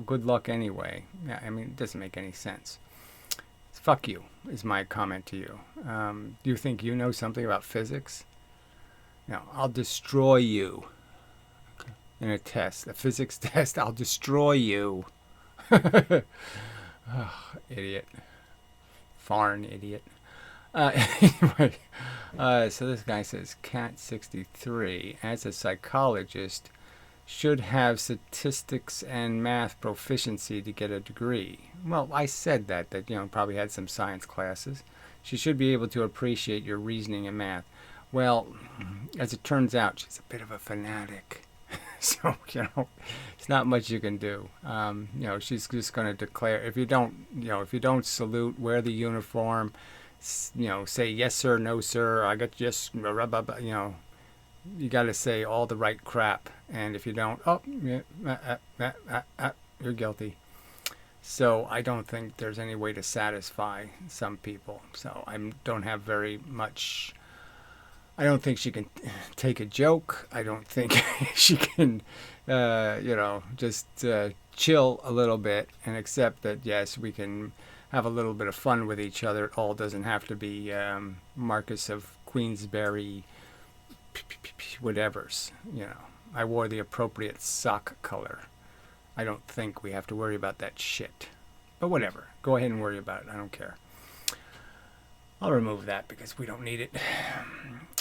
good luck anyway. Yeah, I mean, it doesn't make any sense. Fuck you is my comment to you. Do you think you know something about physics? No, I'll destroy you in a test, a physics test. I'll destroy you. Oh, idiot. Foreign idiot. Anyway, so this guy says, Cat63, as a psychologist, should have statistics and math proficiency to get a degree. Well, I said that, probably had some science classes. She should be able to appreciate your reasoning and math. Well, as it turns out, she's a bit of a fanatic. So, it's not much you can do. She's just going to declare, if you don't salute, wear the uniform, say yes sir, no sir, I got yes, you got to say all the right crap, and if you don't, you're guilty. So I don't think there's any way to satisfy some people. So I don't have very much. I don't think she can take a joke. I don't think she can, just chill a little bit and accept that, yes, we can have a little bit of fun with each other. It all doesn't have to be Marcus of Queensberry whatevers. I wore the appropriate sock color. I don't think we have to worry about that shit. But whatever. Go ahead and worry about it. I don't care. I'll remove that because we don't need it.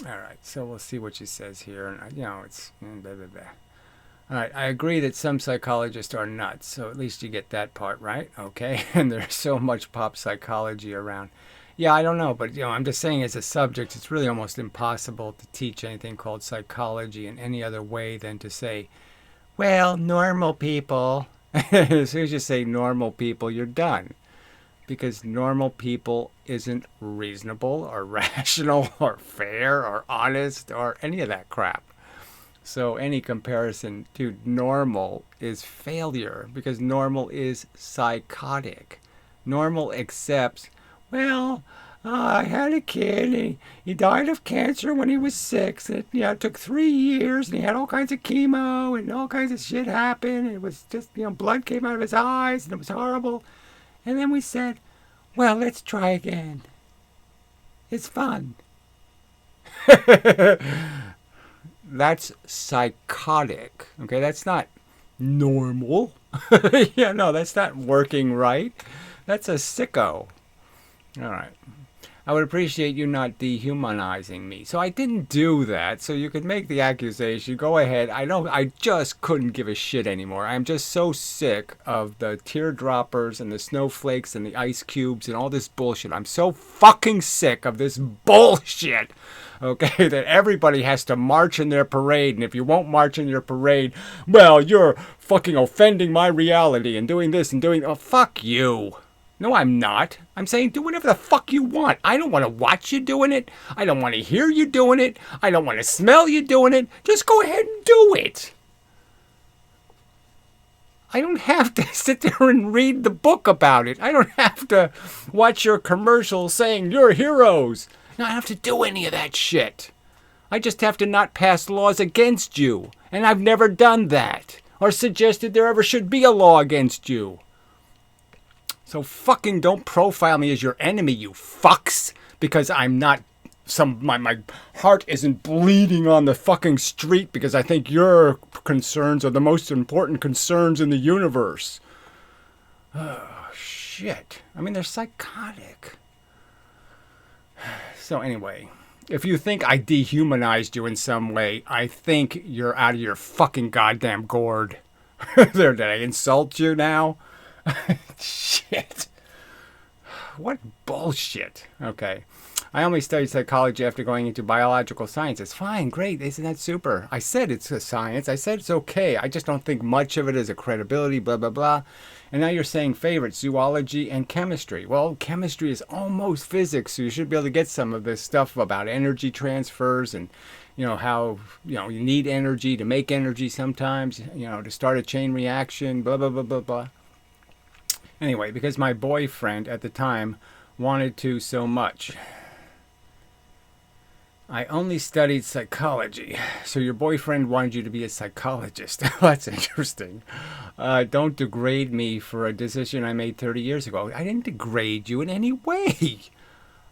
All right. So we'll see what she says here. And it's blah, blah, blah. All right. I agree that some psychologists are nuts. So at least you get that part right. Okay. And there's so much pop psychology around. Yeah, I don't know, but I'm just saying as a subject, it's really almost impossible to teach anything called psychology in any other way than to say, well, normal people. As soon as you say normal people, you're done. Because normal people isn't reasonable or rational or fair or honest or any of that crap. So any comparison to normal is failure because normal is psychotic. Normal accepts, well, I had a kid and he died of cancer when he was 6. And it took 3 years and he had all kinds of chemo and all kinds of shit happened. It was just, blood came out of his eyes and it was horrible. And then we said, well, let's try again. It's fun. That's psychotic. Okay, that's not normal. Yeah, no, that's not working right. That's a sicko. All right. I would appreciate you not dehumanizing me. So I didn't do that. So you could make the accusation. Go ahead. I just couldn't give a shit anymore. I'm just so sick of the teardroppers and the snowflakes and the ice cubes and all this bullshit. I'm so fucking sick of this bullshit. Okay, that everybody has to march in their parade. And if you won't march in your parade, well, you're fucking offending my reality and doing this and doing... Oh, fuck you. No, I'm not. I'm saying do whatever the fuck you want. I don't want to watch you doing it. I don't want to hear you doing it. I don't want to smell you doing it. Just go ahead and do it. I don't have to sit there and read the book about it. I don't have to watch your commercials saying you're heroes. No, I don't have to do any of that shit. I just have to not pass laws against you. And I've never done that. Or suggested there ever should be a law against you. So fucking don't profile me as your enemy, you fucks, because I'm not my heart isn't bleeding on the fucking street because I think your concerns are the most important concerns in the universe. Oh, shit. I mean, they're psychotic. So anyway, if you think I dehumanized you in some way, I think you're out of your fucking goddamn gourd. There, did I insult you now? Shit. What bullshit. Okay. I only studied psychology after going into biological sciences. Fine, great. Isn't that super? I said it's a science. I said it's okay. I just don't think much of it is a credibility, blah, blah, blah. And now you're saying favorites, zoology and chemistry. Well, chemistry is almost physics, so you should be able to get some of this stuff about energy transfers and, how, you need energy to make energy sometimes, to start a chain reaction, blah, blah, blah, blah, blah. Anyway, because my boyfriend at the time wanted to so much. I only studied psychology. So your boyfriend wanted you to be a psychologist. That's interesting. Don't degrade me for a decision I made 30 years ago. I didn't degrade you in any way.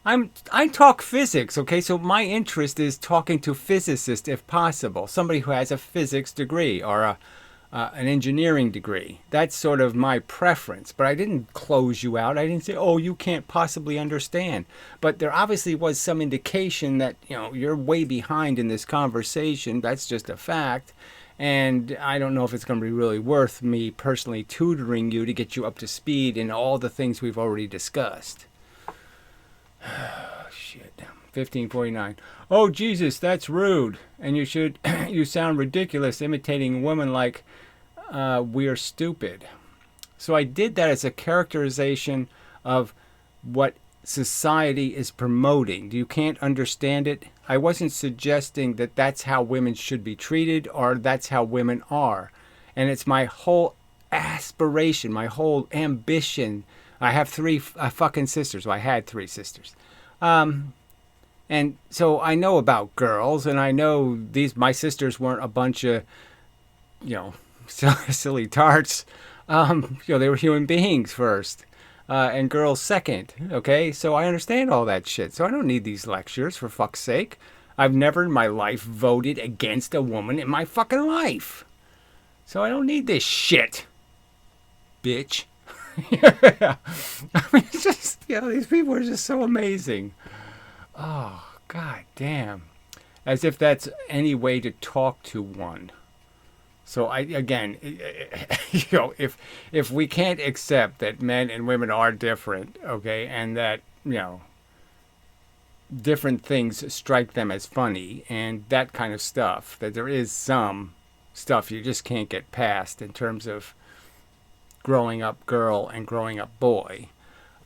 I talk physics, okay? So my interest is talking to physicists if possible. Somebody who has a physics degree or an engineering degree. That's sort of my preference. But I didn't close you out. I didn't say, oh, you can't possibly understand. But there obviously was some indication that, you're way behind in this conversation. That's just a fact. And I don't know if it's going to be really worth me personally tutoring you to get you up to speed in all the things we've already discussed. Shit. 1549. Oh, Jesus, that's rude. And you sound ridiculous imitating women like we're stupid. So I did that as a characterization of what society is promoting. You can't understand it. I wasn't suggesting that that's how women should be treated or that's how women are. And it's my whole aspiration, my whole ambition. I have 3 fucking sisters. Well, I had 3 sisters. And so I know about girls, and I know my sisters weren't a bunch of, silly tarts. They were human beings first, and girls second. Okay, so I understand all that shit. So I don't need these lectures, for fuck's sake. I've never in my life voted against a woman in my fucking life. So I don't need this shit, bitch. Yeah. I mean, it's just, these people are just so amazing. Oh, god damn. As if that's any way to talk to one. So again, if we can't accept that men and women are different, okay, and that, different things strike them as funny and that kind of stuff, that there is some stuff you just can't get past in terms of growing up girl and growing up boy,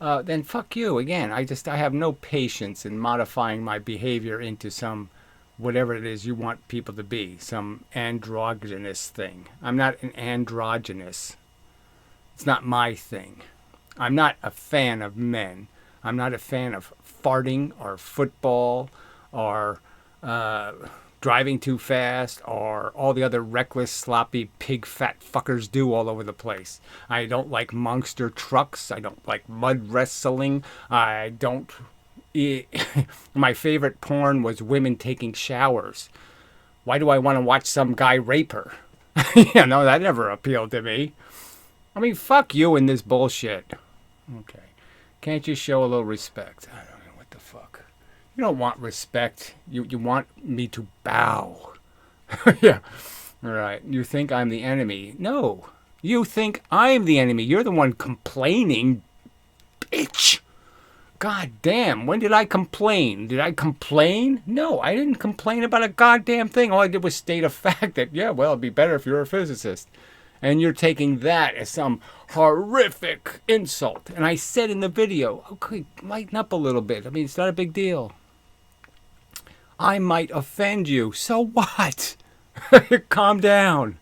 then fuck you. Again, I have no patience in modifying my behavior into some whatever it is you want people to be, some androgynous thing. I'm not an androgynous. It's not my thing. I'm not a fan of men. I'm not a fan of farting or football or driving too fast or all the other reckless, sloppy, pig fat fuckers do all over the place. I don't like monster trucks. I don't like mud wrestling. I don't... My favorite porn was women taking showers. Why do I want to watch some guy rape her? That never appealed to me. I mean, fuck you and this bullshit. Okay. Can't you show a little respect? I don't know what the fuck. You don't want respect. You want me to bow. Yeah. All right. You think I'm the enemy. No. You think I'm the enemy. You're the one complaining, bitch. God damn, when did I complain? Did I complain? No, I didn't complain about a goddamn thing. All I did was state a fact that, it'd be better if you're a physicist. And you're taking that as some horrific insult. And I said in the video, okay, lighten up a little bit. I mean, it's not a big deal. I might offend you. So what? Calm down.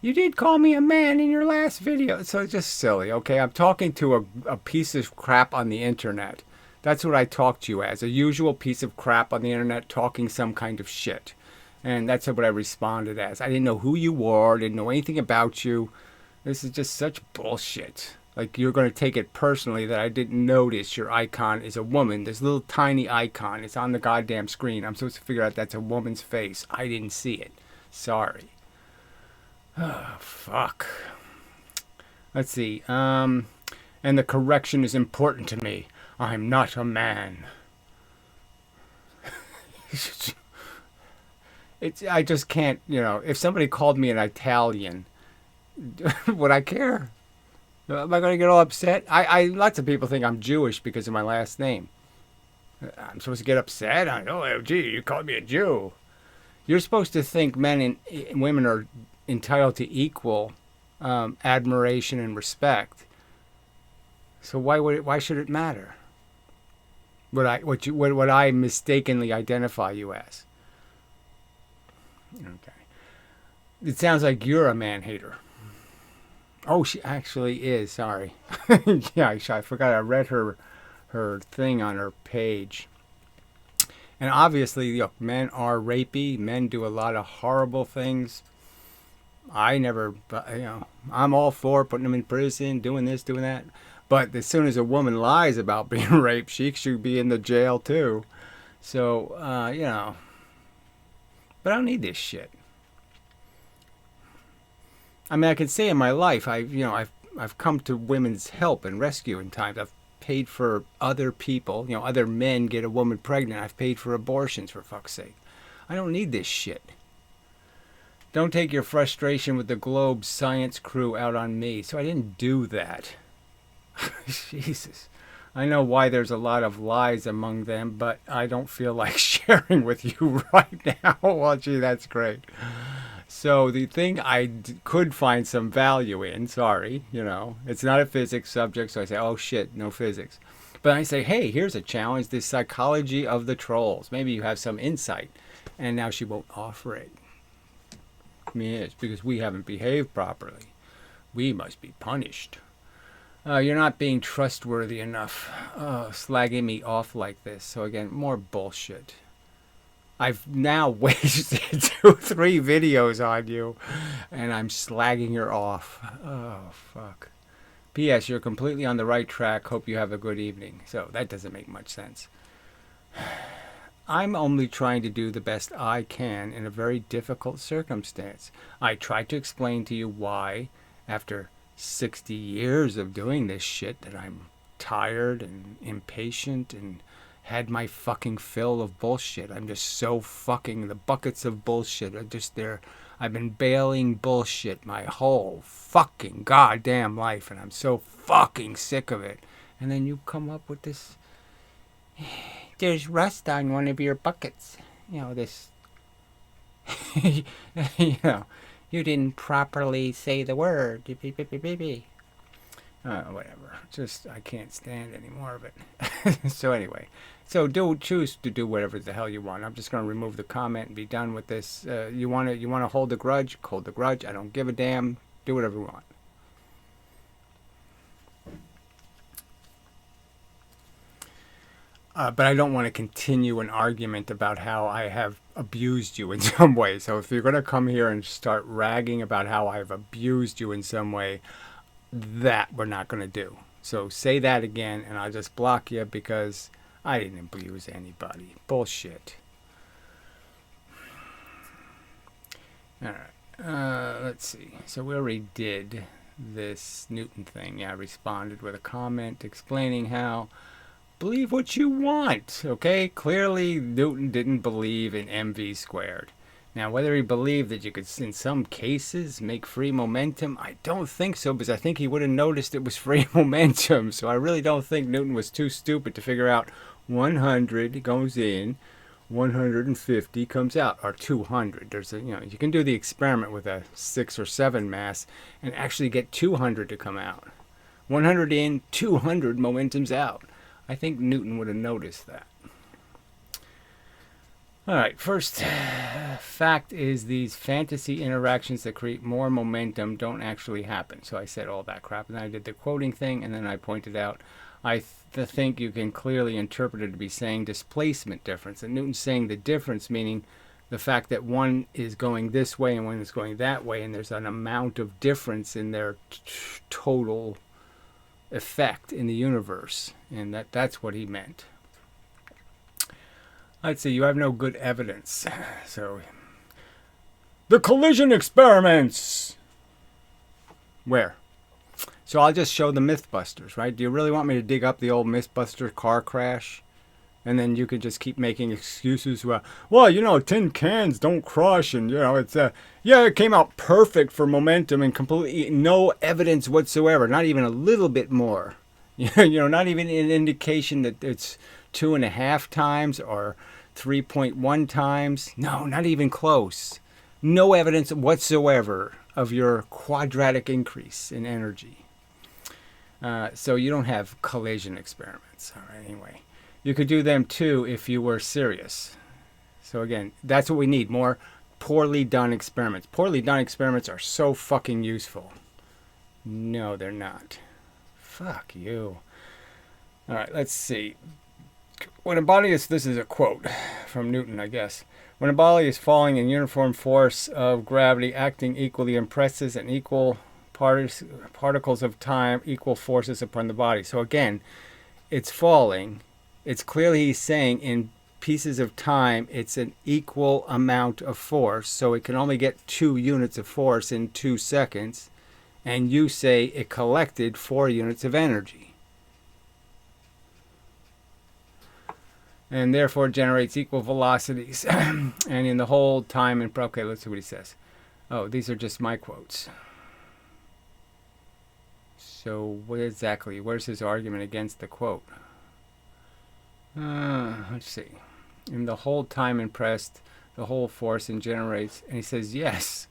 You did call me a man in your last video. So it's just silly, okay? I'm talking to a piece of crap on the internet. That's what I talk to you as. A usual piece of crap on the internet talking some kind of shit. And that's what I responded as. I didn't know who you were. Didn't know anything about you. This is just such bullshit. Like, you're going to take it personally that I didn't notice your icon is a woman. This little tiny icon. It's on the goddamn screen. I'm supposed to figure out that's a woman's face. I didn't see it. Sorry. Oh, fuck. Let's see. And the correction is important to me. I'm not a man. I just can't, if somebody called me an Italian, would I care? Am I going to get all upset? Lots of people think I'm Jewish because of my last name. I'm supposed to get upset? Oh, gee, you called me a Jew. You're supposed to think men and women are entitled to equal admiration and respect. So why should it matter what I mistakenly identify you as? Okay. It sounds like you're a man hater. Oh, she actually is. Sorry. Yeah, I forgot. I read her thing on her page. And obviously, look, men are rapey. Men do a lot of horrible things. I never, I'm all for putting them in prison, doing this, doing that. But as soon as a woman lies about being raped, she should be in the jail too. So, but I don't need this shit. I mean, I can say in my life, I've come to women's help and rescue in times. I've paid for other people, other men get a woman pregnant. I've paid for abortions, for fuck's sake. I don't need this shit. Don't take your frustration with the Globe science crew out on me. So I didn't do that. Jesus. I know why there's a lot of lies among them, but I don't feel like sharing with you right now. Well, gee, that's great. So the thing I could find some value in, sorry, it's not a physics subject, so I say, oh shit, no physics. But I say, hey, here's a challenge, the psychology of the trolls. Maybe you have some insight. And now she won't offer it. Yes, because we haven't behaved properly. We must be punished. You're not being trustworthy enough, slagging me off like this. So again, more bullshit. I've now wasted 2-3 videos on you, and I'm slagging her off. Oh, fuck. P.S. You're completely on the right track. Hope you have a good evening. So that doesn't make much sense. I'm only trying to do the best I can in a very difficult circumstance. I tried to explain to you why, after 60 years of doing this shit, that I'm tired and impatient and had my fucking fill of bullshit. I'm just so fucking, the buckets of bullshit are just there. I've been bailing bullshit my whole fucking goddamn life, and I'm so fucking sick of it. And then you come up with this, there's rust on one of your buckets. This, you didn't properly say the word. Whatever. Just, I can't stand any more of it. So anyway, choose to do whatever the hell you want. I'm just going to remove the comment and be done with this. You want to hold the grudge? Hold the grudge. I don't give a damn. Do whatever you want. But I don't want to continue an argument about how I have abused you in some way. So if you're going to come here and start ragging about how I've abused you in some way, that we're not going to do. So say that again, and I'll just block you because I didn't abuse anybody. Bullshit. All right. Let's see. So we already did this Newton thing. Yeah, I responded with a comment explaining how believe what you want. Okay? Clearly, Newton didn't believe in mv squared. Now, whether he believed that you could, in some cases, make free momentum, I don't think so, because I think he would have noticed it was free momentum. So I really don't think Newton was too stupid to figure out 100 goes in, 150 comes out, or 200. There's a, you can do the experiment with a 6 or 7 mass and actually get 200 to come out. 100 in, 200 momentum's out. I think Newton would have noticed that. All right, first fact is these fantasy interactions that create more momentum don't actually happen. So I said all that crap, and then I did the quoting thing, and then I pointed out I think you can clearly interpret it to be saying displacement difference. And Newton's saying the difference, meaning the fact that one is going this way and one is going that way, and there's an amount of difference in their total effect in the universe. And that's what he meant. I'd say you have no good evidence. So, the collision experiments! Where? So I'll just show the Mythbusters, right? Do you really want me to dig up the old Mythbuster car crash? And then you could just keep making excuses. Well, tin cans don't crush, and, it's, it came out perfect for momentum and completely no evidence whatsoever. Not even a little bit more. Not even an indication that it's 2.5 times or 3.1 times. No, not even close. No evidence whatsoever of your quadratic increase in energy. So you don't have collision experiments. All right, anyway. You could do them too if you were serious. So again, that's what we need, more poorly done experiments. Poorly done experiments are so fucking useful. No, they're not. Fuck you. All right, let's see. When a body is, this is a quote from Newton, I guess. When a body is falling in uniform force of gravity acting equally impresses an equal particles of time, equal forces upon the body. So again, it's falling. It's clearly he's saying in pieces of time, it's an equal amount of force. So it can only get 2 units of force in 2 seconds. And you say it collected 4 units of energy. And therefore generates equal velocities. And in the whole time, and okay, let's see what he says. Oh, these are just my quotes. So what exactly, where's his argument against the quote? Let's see. In the whole time impressed, the whole force and generates, and he says yes.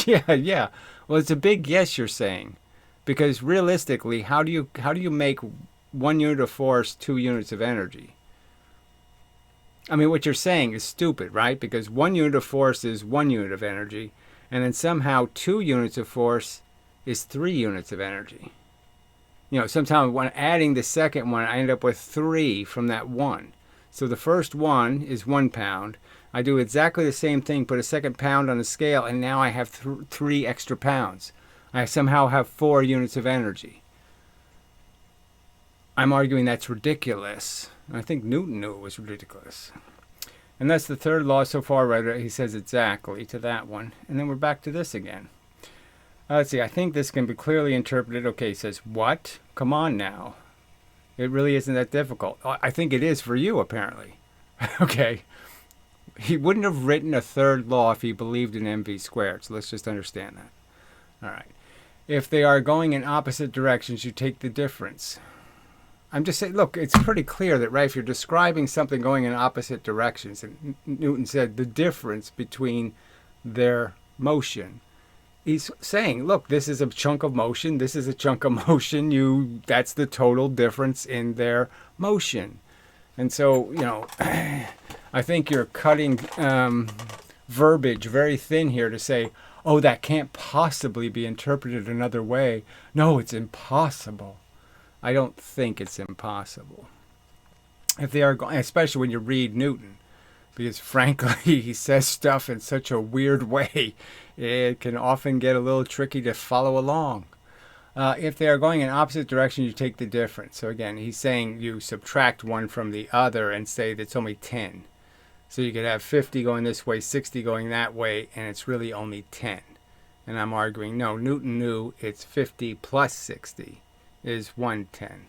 yeah. Well, it's a big yes you're saying, because realistically, how do you make 1 unit of force 2 units of energy? I mean, what you're saying is stupid, right? Because 1 unit of force is 1 unit of energy, and then somehow 2 units of force is 3 units of energy. You know, sometimes when adding the second one, I end up with 3 from that 1. So the first one is 1 pound. I do exactly the same thing, put a second pound on the scale, and now I have 3 extra pounds. I somehow have 4 units of energy. I'm arguing that's ridiculous. I think Newton knew it was ridiculous. And that's the third law so far, right? He says exactly to that one. And then we're back to this again. Let's see, I think this can be clearly interpreted. Okay, he says, what? Come on now. It really isn't that difficult. I think it is for you, apparently. Okay. He wouldn't have written a third law if he believed in mv squared. So let's just understand that. All right. If they are going in opposite directions, you take the difference. I'm just saying, look, it's pretty clear that, right, if you're describing something going in opposite directions, and Newton said the difference between their motion, he's saying, look, this is a chunk of motion, this is a chunk of motion, that's the total difference in their motion. And so, you know, I think you're cutting verbiage very thin here to say, oh, that can't possibly be interpreted another way. No, it's impossible. I don't think it's impossible. If they are going, especially when you read Newton, because frankly, he says stuff in such a weird way, it can often get a little tricky to follow along. If they are going in opposite direction, you take the difference. So again, he's saying you subtract one from the other and say that's only 10. So you could have 50 going this way, 60 going that way, and it's really only 10. And I'm arguing, no, Newton knew it's 50 plus 60. Is 110.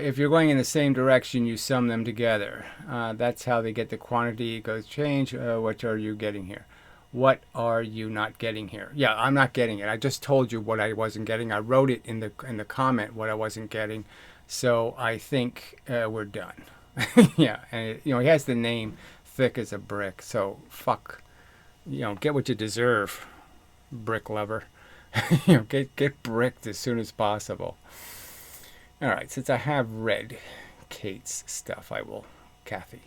If you're going in the same direction, you sum them together. That's how they get the quantity. It goes change. What are you getting here? What are you not getting here? Yeah, I'm not getting it. I just told you what I wasn't getting. I wrote it in the comment what I wasn't getting. So I think we're done. Yeah, and he has the name thick as a brick. So fuck, get what you deserve, brick lover. Get bricked as soon as possible. All right, since I have read Kate's stuff, I will, Kathy.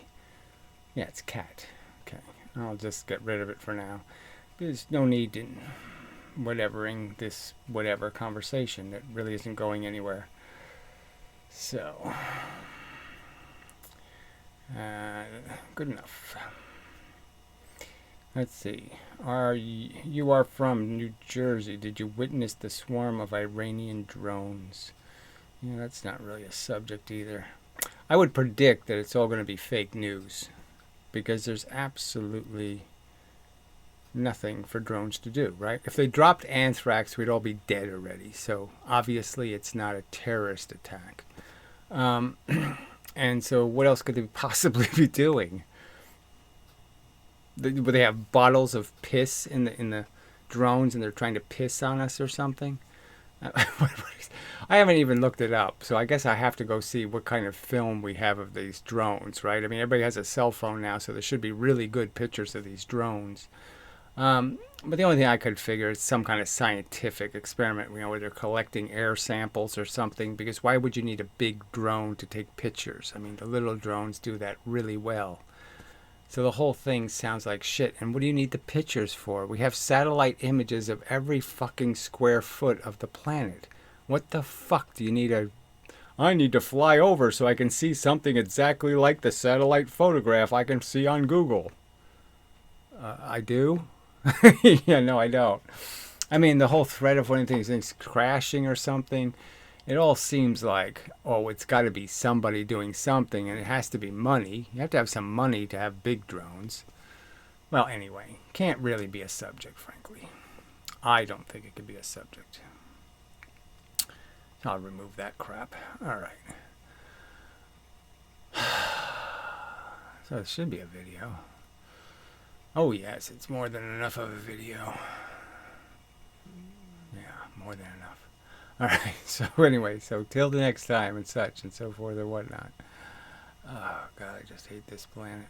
Yeah, it's Kat. Okay, I'll just get rid of it for now. There's no need in whatevering this whatever conversation that really isn't going anywhere. So, good enough. Let's see. You are from New Jersey. Did you witness the swarm of Iranian drones? Yeah, that's not really a subject either. I would predict that it's all going to be fake news because there's absolutely nothing for drones to do, right? If they dropped anthrax, we'd all be dead already. So obviously it's not a terrorist attack. And so what else could they possibly be doing? Would they have bottles of piss in the drones and they're trying to piss on us or something? I haven't even looked it up, so I guess I have to go see what kind of film we have of these drones, right? I mean, everybody has a cell phone now, so there should be really good pictures of these drones. But the only thing I could figure is some kind of scientific experiment, where they're collecting air samples or something, because why would you need a big drone to take pictures? I mean, the little drones do that really well. So the whole thing sounds like shit. And what do you need the pictures for? We have satellite images of every fucking square foot of the planet. What the fuck do you need I need to fly over so I can see something exactly like the satellite photograph I can see on Google. I do? Yeah, no, I don't. I mean, the whole threat of one of these things crashing or something, it all seems like, oh, it's got to be somebody doing something, and it has to be money. You have to have some money to have big drones. Well, anyway, can't really be a subject, frankly. I don't think it could be a subject. I'll remove that crap. All right. So it should be a video. Oh, yes, it's more than enough of a video. Yeah, more than enough. All right, so anyway, so till the next time and such and so forth or whatnot. Oh, God, I just hate this planet.